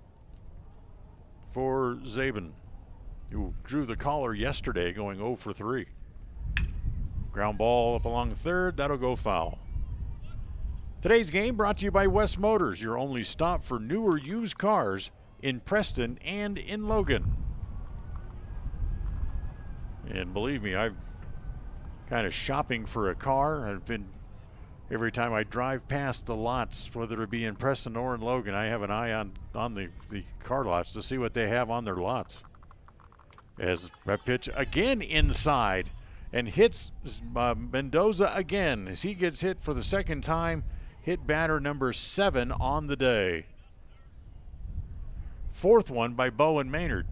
for Zabin, who drew the caller yesterday going 0 for 3. Ground ball up along third, that'll go foul. Today's game brought to you by West Motors, your only stop for new or used cars in Preston and in Logan. And believe me, I've kind of shopping for a car. I've been, every time I drive past the lots, whether it be in Preston or in Logan, I have an eye on the car lots to see what they have on their lots. As that pitch again inside and hits Mendoza again as he gets hit for the second time. Hit batter number 7 on the day. 4th one by Bowen Maynard.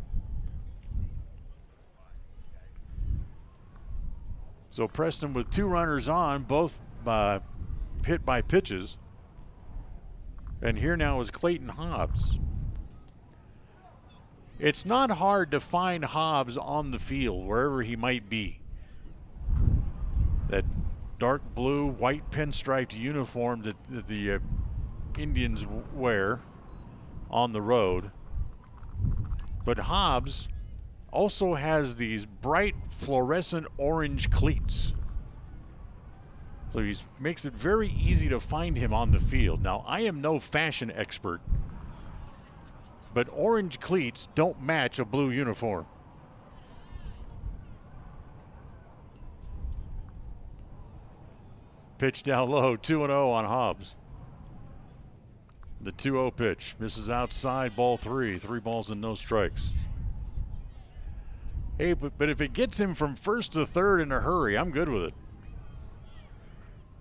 So Preston with 2 runners on, both hit by pitches. And here now is Clayton Hobbs. It's not hard to find Hobbs on the field, wherever he might be. That dark blue, white pinstriped uniform that the Indians wear on the road. But Hobbs also has these bright fluorescent orange cleats. So he makes it very easy to find him on the field. Now, I am no fashion expert, but orange cleats don't match a blue uniform. Pitch down low, 2-0 on Hobbs. The 2-0 pitch misses outside, ball 3. 3 balls and no strikes. Hey, but if it gets him from first to third in a hurry, I'm good with it.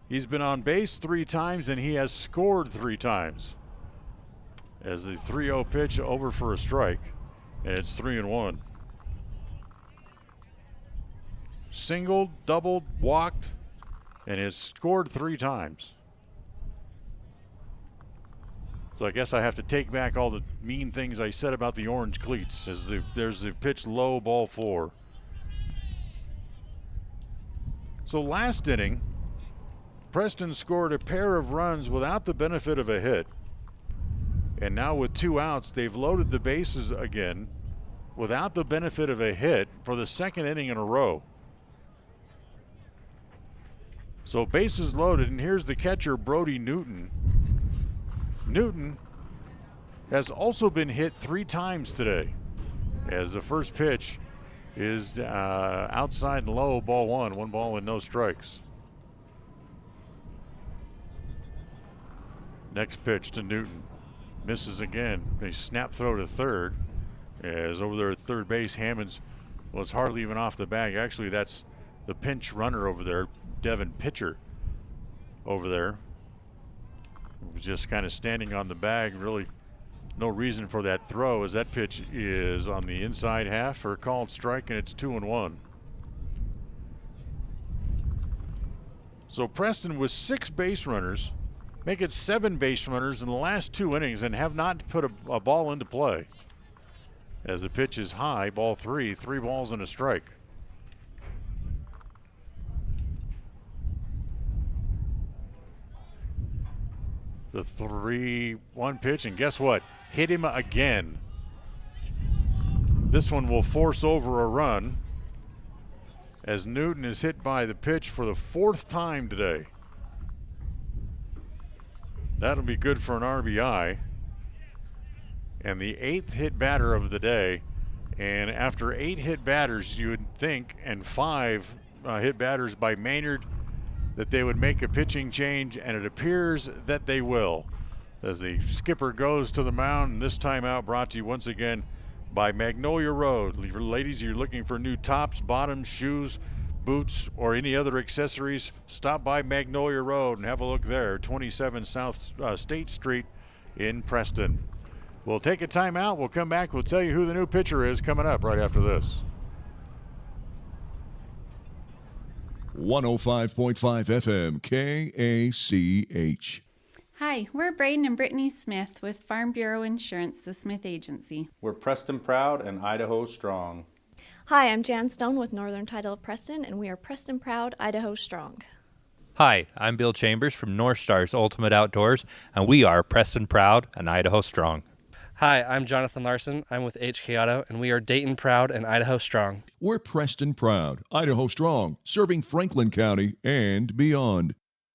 He's been on base 3 times and he has scored 3 times. As the 3-0 pitch over for a strike, and it's 3-1. Singled, doubled, walked, and has scored 3 times. So I guess I have to take back all the mean things I said about the orange cleats. As there's the pitch low, ball 4. So last inning, Preston scored a pair of runs without the benefit of a hit. And now with 2 outs, they've loaded the bases again without the benefit of a hit for the 2nd inning in a row. So bases loaded, and here's the catcher, Brody Newton. Newton has also been hit 3 times today, as the first pitch is outside and low, ball 1. 1 ball and no strikes. Next pitch to Newton. Misses again. A snap throw to third. As over there at third base, Hammonds was hardly even off the bag. Actually, that's the pinch runner over there, Devin Pitcher over there. Was just kind of standing on the bag. Really no reason for that throw, as that pitch is on the inside half for a called strike, and it's 2-1. So Preston with 6 base runners, make it 7 base runners in the last 2 innings and have not put a ball into play. As the pitch is high, ball 3, 3 balls and a strike. The 3-1 pitch, and guess what? Hit him again. This one will force over a run as Newton is hit by the pitch for the 4th time today. That'll be good for an RBI. And the 8th hit batter of the day. And after 8 hit batters, you would think, and 5 hit batters by Maynard, that they would make a pitching change, and it appears that they will. As the skipper goes to the mound, and this time out brought to you once again by Magnolia Road. Ladies, you're looking for new tops, bottoms, shoes, boots, or any other accessories, stop by Magnolia Road and have a look there, 27 South State Street in Preston. We'll take a timeout. We'll come back. We'll tell you who the new pitcher is coming up right after this. 105.5 FM KACH. Hi, we're Braden and Brittany Smith with Farm Bureau Insurance, the Smith Agency. We're Preston proud and Idaho strong. Hi, I'm Jan Stone with Northern Title of Preston, and we are Preston proud, Idaho strong. Hi, I'm Bill Chambers from North Stars Ultimate Outdoors, and we are Preston proud and Idaho strong. Hi, I'm Jonathan Larson. I'm with HK Auto, and we are Dayton proud and Idaho strong. We're Preston proud, Idaho strong, serving Franklin County and beyond.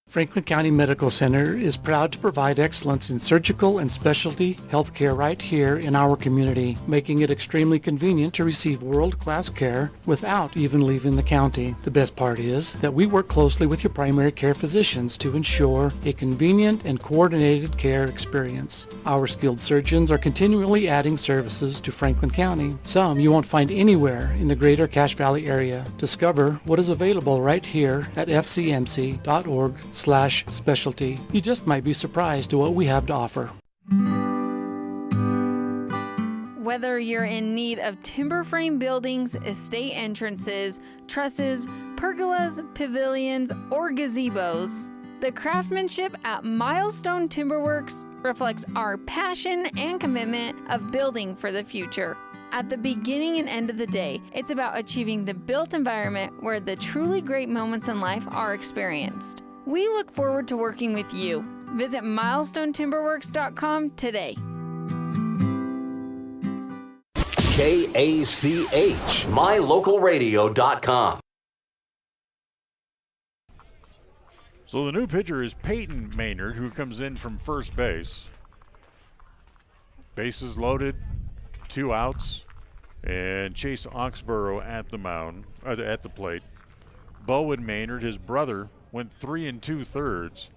Franklin County Medical Center is proud to provide excellence in surgical and specialty healthcare right here in our community, making it extremely convenient to receive world-class care without even leaving the county. The best part is that we work closely with your primary care physicians to ensure a convenient and coordinated care experience. Our skilled surgeons are continually adding services to Franklin County, some you won't find anywhere in the greater Cache Valley area. Discover what is available right here at fcmc.org/specialty. You just might be surprised at what we have to offer. Whether you're in need of timber frame buildings, estate entrances, trusses, pergolas, pavilions, or gazebos, the craftsmanship at Milestone Timberworks reflects our passion and commitment of building for the future. At the beginning and end of the day, it's about achieving the built environment where the truly great moments in life are experienced. We look forward to working with you. Visit milestonetimberworks.com today. KACH, mylocalradio.com. So the new pitcher is Peyton Maynard, who comes in from first base. Bases loaded, 2 outs, and Chase Oxborough at the mound, at the plate. Bowen Maynard, his brother, went 3 2/3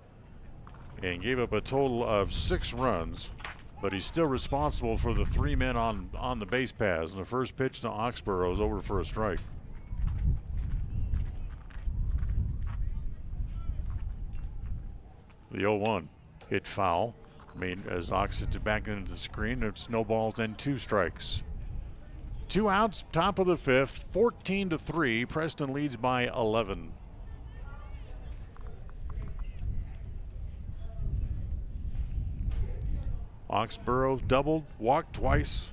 and gave up a total of 6 runs, but he's still responsible for the 3 men on the base paths. And the first pitch to Oxborough is over for a strike. The 0-1 hit foul. As Ox hits it back into the screen, it snowballs and 2 strikes. 2 outs, top of the 5th, 14-3. Preston leads by 11. Oxborough doubled, walked twice.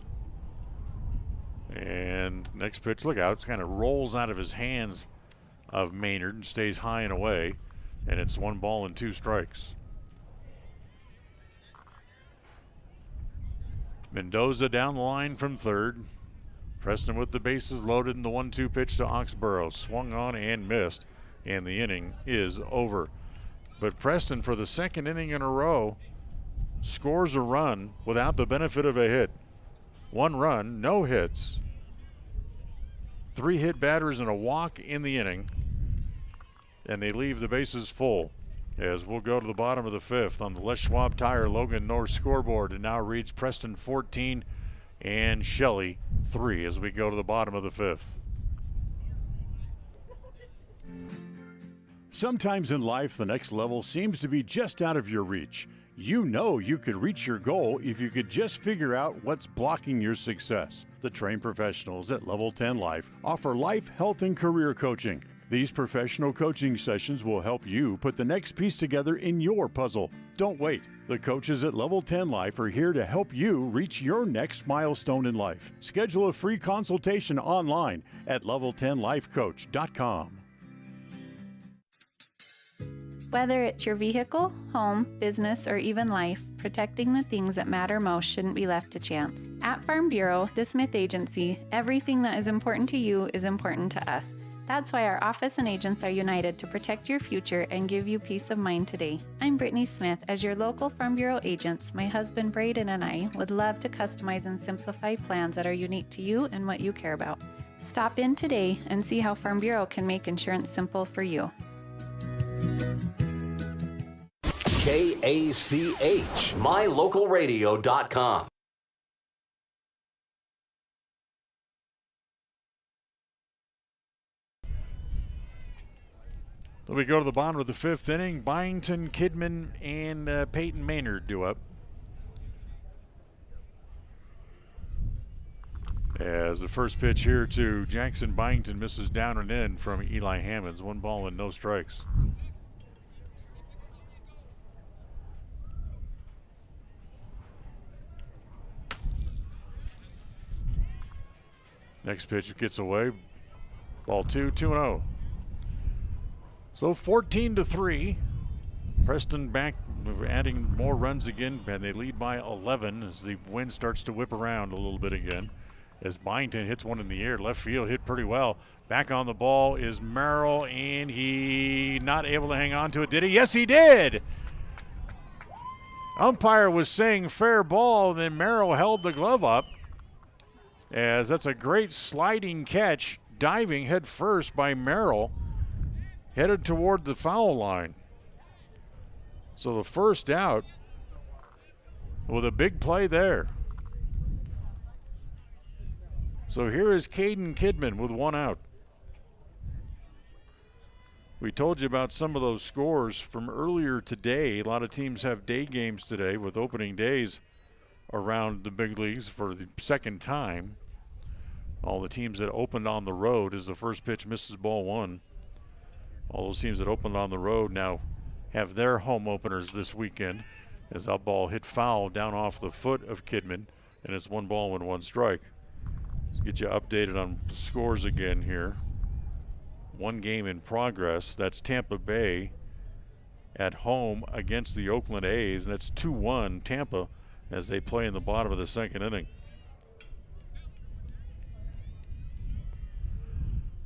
And next pitch, look out, it kind of rolls out of his hands of Maynard and stays high and away. And it's 1 ball and 2 strikes. Mendoza down the line from third. Preston with the bases loaded, and the 1-2 pitch to Oxborough. Swung on and missed, and the inning is over. But Preston, for the 2nd inning in a row, scores a run without the benefit of a hit. 1 run, no hits. 3 hit batters and a walk in the inning. And they leave the bases full. As we'll go to the bottom of the 5th on the Les Schwab Tire Logan North scoreboard. And now reads Preston 14 and Shelley 3 as we go to the bottom of the 5th. Sometimes in life, the next level seems to be just out of your reach. You know you could reach your goal if you could just figure out what's blocking your success. The trained professionals at Level 10 Life offer life, health, and career coaching. These professional coaching sessions will help you put the next piece together in your puzzle. Don't wait. The coaches at Level 10 Life are here to help you reach your next milestone in life. Schedule a free consultation online at level10lifecoach.com. Whether it's your vehicle, home, business, or even life, protecting the things that matter most shouldn't be left to chance. At Farm Bureau, the Smith Agency, everything that is important to you is important to us. That's why our office and agents are united to protect your future and give you peace of mind today. I'm Brittany Smith. As your local Farm Bureau agents, my husband Braden and I would love to customize and simplify plans that are unique to you and what you care about. Stop in today and see how Farm Bureau can make insurance simple for you. KACH, mylocalradio.com. So we go to the bottom of the fifth inning. Byington, Kidman, and Peyton Maynard do up. As the first pitch here to Jackson Byington misses down and in from Eli Hammonds. 1 ball and no strikes. Next pitch gets away. Ball 2, 2-0. So 14-3. Preston back, adding more runs again, and they lead by 11 as the wind starts to whip around a little bit again. As Byington hits one in the air, left field hit pretty well. Back on the ball is Merrill, and he not able to hang on to it. Did he? Yes, he did. Umpire was saying fair ball, then Merrill held the glove up. As that's a great sliding catch, diving head first by Merrill, headed toward the foul line. So the first out with a big play there. So here is Caden Kidman with 1 out. We told you about some of those scores from earlier today. A lot of teams have day games today with opening days around the big leagues for the second time. All the teams that opened on the road as the first pitch misses ball 1. All those teams that opened on the road now have their home openers this weekend as that ball hit foul down off the foot of Kidman, and it's 1 ball and 1 strike. Let's get you updated on the scores again here. 1 game in progress. That's Tampa Bay at home against the Oakland A's. That's 2-1 Tampa as they play in the bottom of the second inning.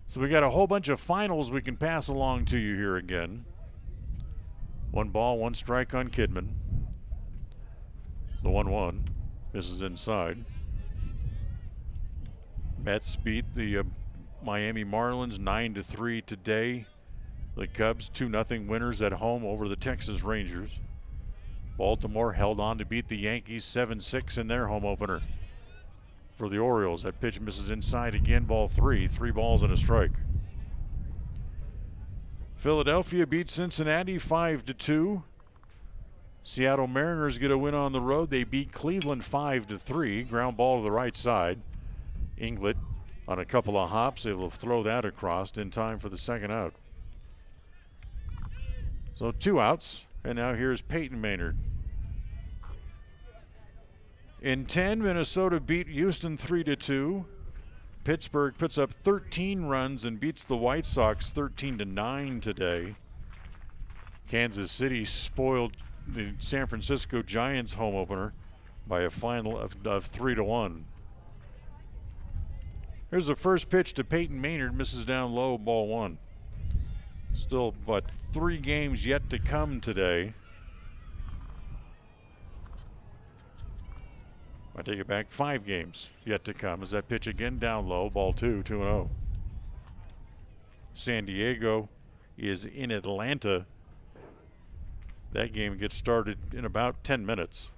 So we got a whole bunch of finals we can pass along to you here again. 1 ball, 1 strike on Kidman. The 1-1 misses inside. Mets beat the Miami Marlins 9-3 today. The Cubs 2-0 winners at home over the Texas Rangers. Baltimore held on to beat the Yankees 7-6 in their home opener. For the Orioles, that pitch misses inside again, ball 3. 3 balls and a strike. Philadelphia beats Cincinnati 5-2. Seattle Mariners get a win on the road. They beat Cleveland 5-3. Ground ball to the right side. Inglet on a couple of hops, able to throw that across in time for the second out. So 2 outs, and now here's Peyton Maynard. In 10, Minnesota beat Houston 3-2. Pittsburgh puts up 13 runs and beats the White Sox 13-9 today. Kansas City spoiled the San Francisco Giants home opener by a final of 3-1. Here's the first pitch to Peyton Maynard, misses down low, ball 1. Still but 3 games yet to come today. I take it back, 5 games yet to come as that pitch again down low, ball 2, 2-0. San Diego is in Atlanta. That game gets started in about 10 minutes.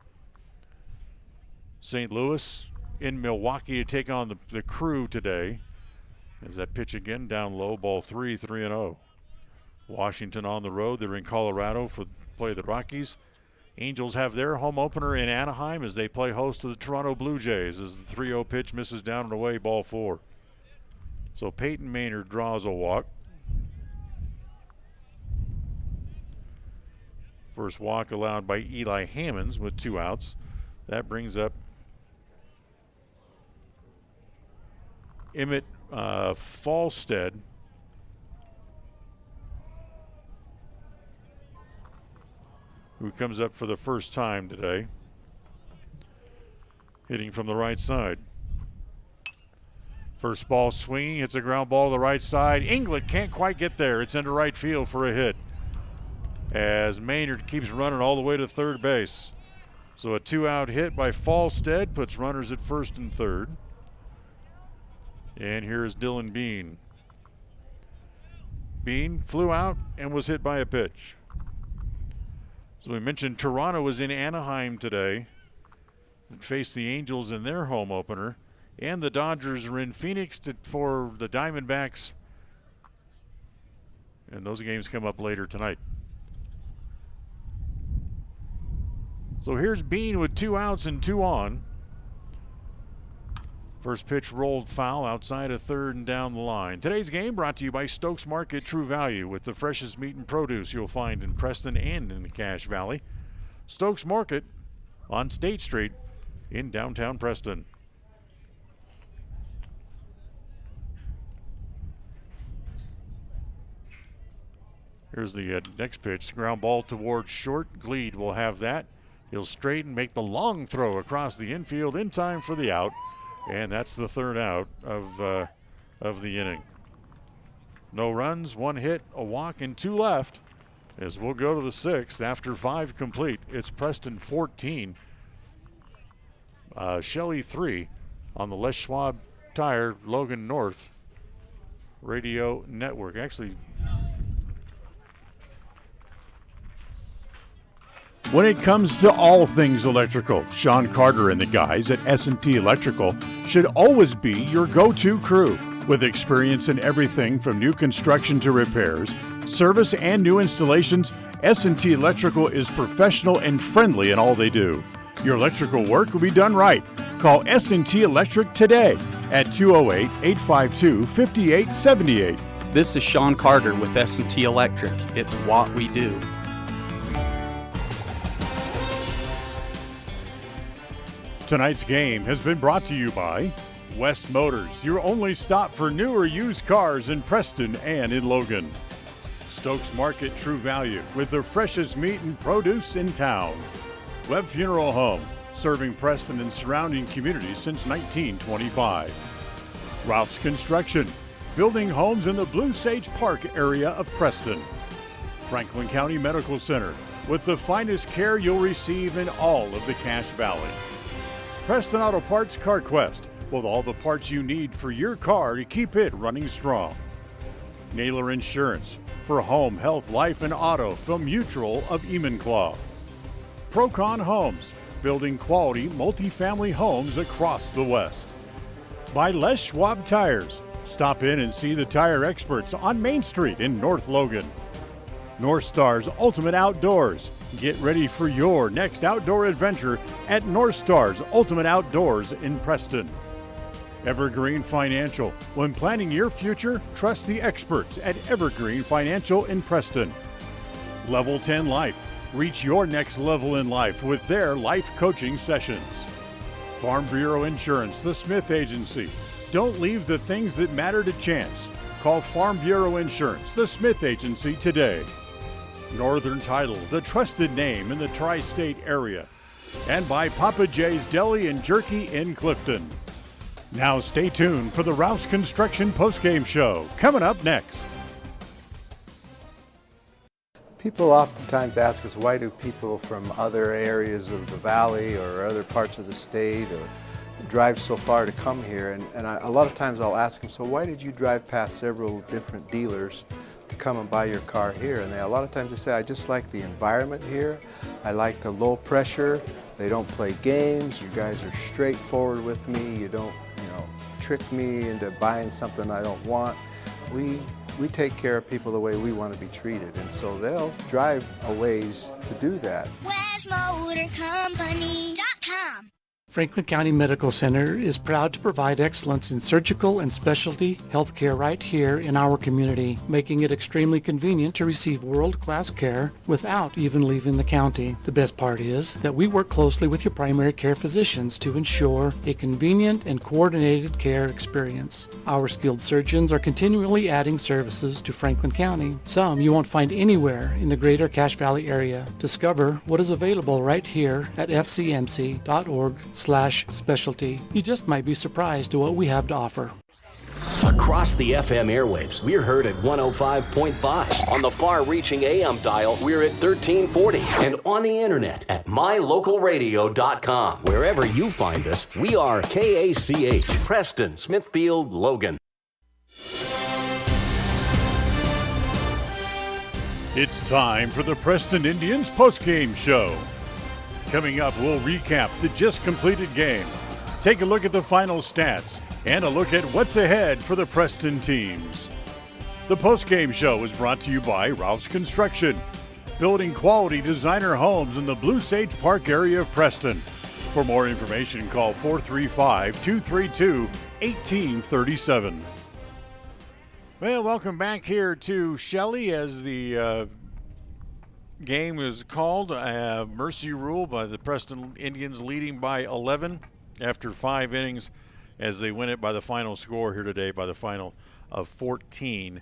St. Louis in Milwaukee to take on the Crew today. As that pitch again down low, ball 3, 3-0. Washington on the road. They're in Colorado for play the Rockies. Angels have their home opener in Anaheim as they play host to the Toronto Blue Jays as the 3-0 pitch misses down and away, ball 4. So Peyton Maynard draws a walk. First walk allowed by Eli Hammonds with 2 outs. That brings up Emmett Falstead, who comes up for the first time today, hitting from the right side. First ball swinging, hits a ground ball to the right side. England can't quite get there. It's into right field for a hit, as Maynard keeps running all the way to third base. So a 2-out hit by Falstead puts runners at first and third. And here is Dylan Bean. Bean flew out and was hit by a pitch. So we mentioned Toronto was in Anaheim today and faced the Angels in their home opener. And the Dodgers are in Phoenix for the Diamondbacks. And those games come up later tonight. So here's Bean with 2 outs and 2 on. First pitch rolled foul outside of third and down the line. Today's game brought to you by Stokes Market True Value, with the freshest meat and produce you'll find in Preston and in the Cache Valley. Stokes Market on State Street in downtown Preston. Here's the next pitch. Ground ball towards short. Gleed will have that. He'll straighten, make the long throw across the infield in time for the out. And that's the third out of the inning. No runs, 1 hit, a walk, and 2 left. As we'll go to the 6th after 5 complete. It's Preston 14, Shelley 3 on the Les Schwab Tire Logan North Radio Network. Actually, when it comes to all things electrical, Sean Carter and the guys at S&T Electrical should always be your go-to crew. With experience in everything from new construction to repairs, service, and new installations, S&T Electrical is professional and friendly in all they do. Your electrical work will be done right. Call S&T Electric today at 208-852-5878. This is Sean Carter with S&T Electric. It's what we do. Tonight's game has been brought to you by West Motors, your only stop for new or used cars in Preston and in Logan. Stokes Market True Value, with the freshest meat and produce in town. Webb Funeral Home, serving Preston and surrounding communities since 1925. Ralph's Construction, building homes in the Blue Sage Park area of Preston. Franklin County Medical Center, with the finest care you'll receive in all of the Cache Valley. Preston Auto Parts CarQuest, with all the parts you need for your car to keep it running strong. Naylor Insurance, for home, health, life, and auto from Mutual of Enumclaw. Procon Homes, building quality multifamily homes across the West. By Les Schwab Tires, stop in and see the tire experts on Main Street in North Logan. North Star's Ultimate Outdoors. Get ready for your next outdoor adventure at North Star's Ultimate Outdoors in Preston. Evergreen Financial. When planning your future, trust the experts at Evergreen Financial in Preston. Level 10 Life. Reach your next level in life with their life coaching sessions. Farm Bureau Insurance, the Smith Agency. Don't leave the things that matter to chance. Call Farm Bureau Insurance, the Smith Agency today. Northern Title, the trusted name in the tri-state area. And by Papa J's Deli and Jerky in Clifton. Now stay tuned for the Rouse Construction postgame show, coming up next. People oftentimes ask us, why do people from other areas of the valley or other parts of the state or drive so far to come here? And a lot of times I'll ask them, so why did you drive past several different dealers to come and buy your car here? And a lot of times they say, I just like the environment here. I like the low pressure. They don't play games. You guys are straightforward with me. You don't, trick me into buying something I don't want. We take care of people the way we want to be treated, and so they'll drive a ways to do that. WestMotorCompany.com. Franklin County Medical Center is proud to provide excellence in surgical and specialty healthcare right here in our community, making it extremely convenient to receive world-class care without even leaving the county. The best part is that we work closely with your primary care physicians to ensure a convenient and coordinated care experience. Our skilled surgeons are continually adding services to Franklin County. Some you won't find anywhere in the greater Cache Valley area. Discover what is available right here at fcmc.org/specialty. You just might be surprised at what we have to offer. Across the FM airwaves, we're heard at 105.5. On the far-reaching AM dial, we're at 1340. And on the internet at mylocalradio.com. Wherever you find us, we are KACH, Preston, Smithfield, Logan. It's time for the Preston Indians postgame show. Coming up, we'll recap the just completed game, take a look at the final stats, and a look at what's ahead for the Preston teams. The postgame show is brought to you by Ralph's Construction, building quality designer homes in the Blue Sage Park area of Preston. For more information, call 435-232-1837. Well, welcome back here to Shelley as the game is called. Mercy rule by the Preston Indians, leading by 11 after 5 innings as they win it by the final score here today by the final of 14-3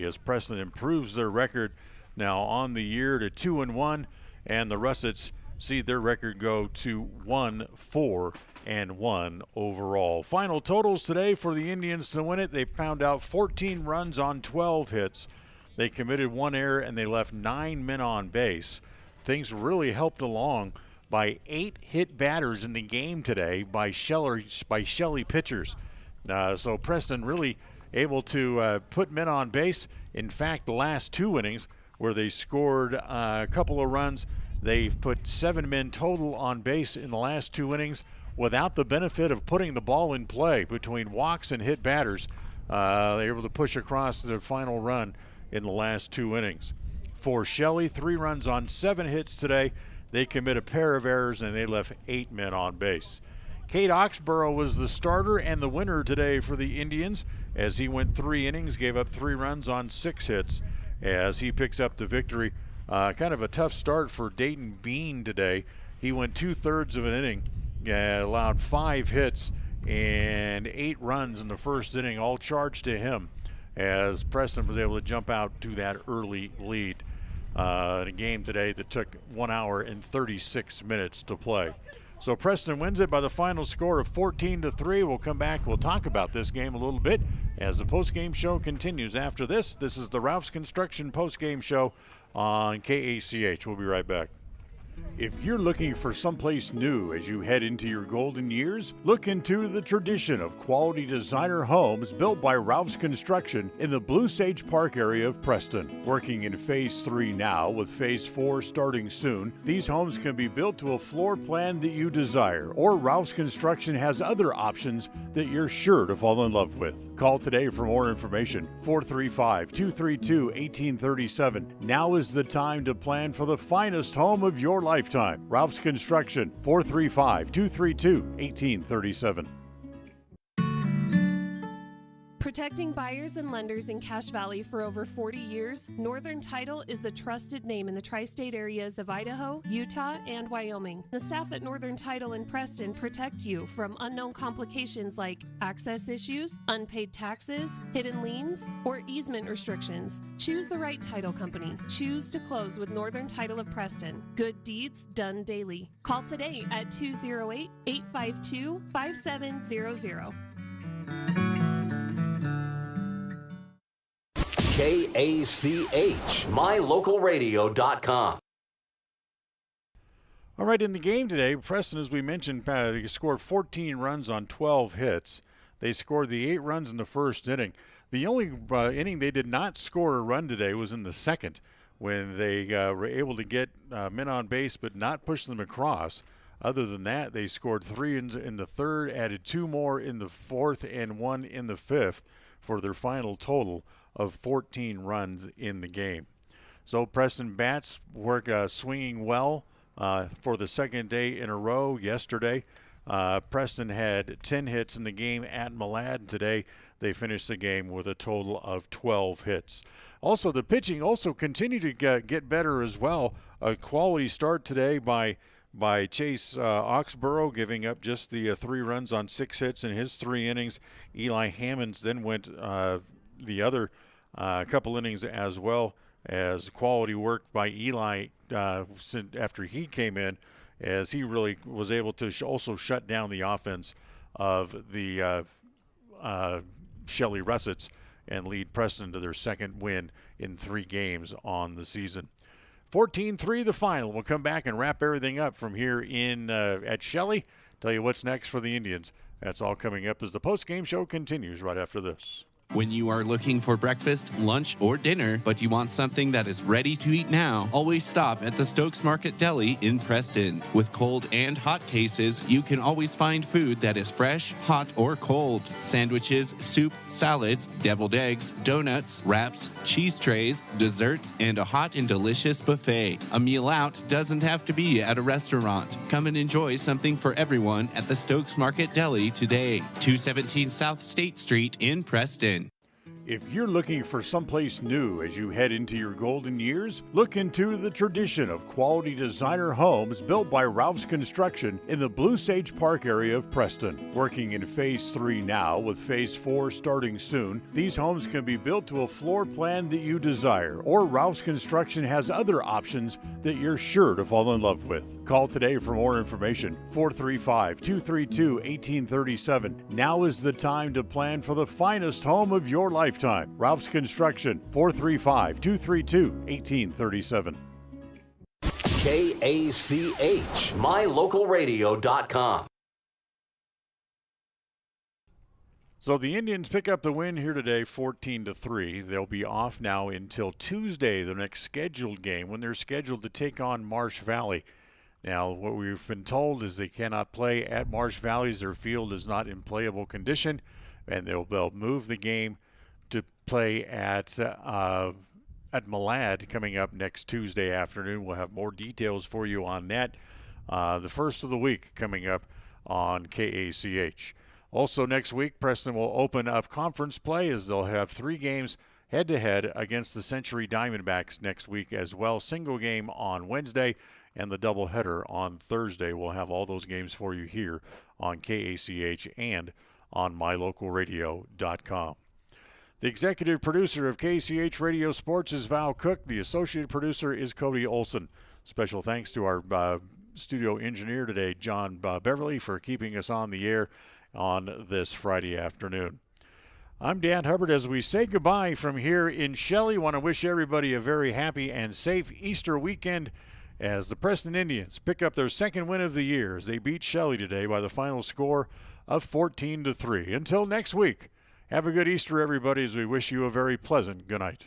as Preston improves their record now on the year to 2-1, and the Russets see their record go to 1-4-1 overall. Final totals today for the Indians to win it: they pound out 14 runs on 12 hits. They committed 1 error and they left 9 men on base. Things really helped along by 8 hit batters in the game today by Shelley pitchers. So Preston really able to put men on base. In fact, the last 2 innings where they scored a couple of runs, they've put 7 men total on base in the last 2 innings without the benefit of putting the ball in play between walks and hit batters. They're able to push across the final run in the last 2 innings. For Shelley, 3 runs on 7 hits today. They commit a pair of errors and they left 8 men on base. Cade Oxborough was the starter and the winner today for the Indians as he went 3 innings, gave up 3 runs on 6 hits as he picks up the victory. Kind of a tough start for Dayton Bean today. He went 2/3 of an inning, allowed 5 hits and 8 runs in the first inning, all charged to him as Preston was able to jump out to that early lead in a game today that took 1 hour and 36 minutes to play. So Preston wins it by the final score of 14-3. We'll come back. We'll talk about this game a little bit as the postgame show continues after this. This is the Ralph's Construction postgame show on KACH. We'll be right back. If you're looking for someplace new as you head into your golden years, look into the tradition of quality designer homes built by Ralph's Construction in the Blue Sage Park area of Preston. Working in Phase 3 now, with Phase 4 starting soon, these homes can be built to a floor plan that you desire, or Ralph's Construction has other options that you're sure to fall in love with. Call today for more information, 435-232-1837. Now is the time to plan for the finest home of your lifetime. Ralph's Construction, 435-232-1837. Protecting buyers and lenders in Cache Valley for over 40 years, Northern Title is the trusted name in the tri-state areas of Idaho, Utah, and Wyoming. The staff at Northern Title in Preston protect you from unknown complications like access issues, unpaid taxes, hidden liens, or easement restrictions. Choose the right title company. Choose to close with Northern Title of Preston. Good deeds done daily. Call today at 208-852-5700. KACH, mylocalradio.com. All right, in the game today, Preston, as we mentioned, they scored 14 runs on 12 hits. They scored the 8 runs in the first inning. The only inning they did not score a run today was in the second, when they were able to get men on base but not push them across. Other than that, they scored 3 in the third, added 2 more in the fourth, and 1 in the fifth for their final total of 14 runs in the game. So Preston bats work swinging well for the second day in a row yesterday. Preston had 10 hits in the game at Malad. Today they finished the game with a total of 12 hits. Also, the pitching also continued to get better as well. A quality start today by Chase Oxborough, giving up just the 3 runs on 6 hits in his 3 innings. Eli Hammonds then went the other couple innings as well, as quality work by Eli after he came in, as he really was able to also shut down the offense of the Shelley Russets and lead Preston to their second win in 3 games on the season. 14-3 the final. We'll come back and wrap everything up from here in at Shelley. Tell you what's next for the Indians. That's all coming up as the post-game show continues right after this. When you are looking for breakfast, lunch, or dinner, but you want something that is ready to eat now, always stop at the Stokes Market Deli in Preston. With cold and hot cases, you can always find food that is fresh, hot, or cold. Sandwiches, soup, salads, deviled eggs, donuts, wraps, cheese trays, desserts, and a hot and delicious buffet. A meal out doesn't have to be at a restaurant. Come and enjoy something for everyone at the Stokes Market Deli today. 217 South State Street in Preston. If you're looking for someplace new as you head into your golden years, look into the tradition of quality designer homes built by Ralph's Construction in the Blue Sage Park area of Preston. Working in Phase 3 now, with Phase 4 starting soon, these homes can be built to a floor plan that you desire, or Ralph's Construction has other options that you're sure to fall in love with. Call today for more information, 435-232-1837. Now is the time to plan for the finest home of your lifetime. Ralph's Construction, 435-232-1837. KACH, mylocalradio.com. So the Indians pick up the win here today, 14-3. They'll be off now until Tuesday, the next scheduled game, when they're scheduled to take on Marsh Valley. Now, what we've been told is they cannot play at Marsh Valley as their field is not in playable condition, and they'll move the game to play at Malad coming up next Tuesday afternoon. We'll have more details for you on that. The first of the week coming up on KACH. Also next week, Preston will open up conference play as they'll have 3 games head-to-head against the Century Diamondbacks next week as well. Single game on Wednesday and the doubleheader on Thursday. We'll have all those games for you here on KACH and on mylocalradio.com. The executive producer of KCH Radio Sports is Val Cook. The associate producer is Cody Olson. Special thanks to our studio engineer today, John Beverly, for keeping us on the air on this Friday afternoon. I'm Dan Hubbard. As we say goodbye from here in Shelley, want to wish everybody a very happy and safe Easter weekend as the Preston Indians pick up their second win of the year as they beat Shelley today by the final score of 14-3. Until next week, have a good Easter, everybody, as we wish you a very pleasant good night.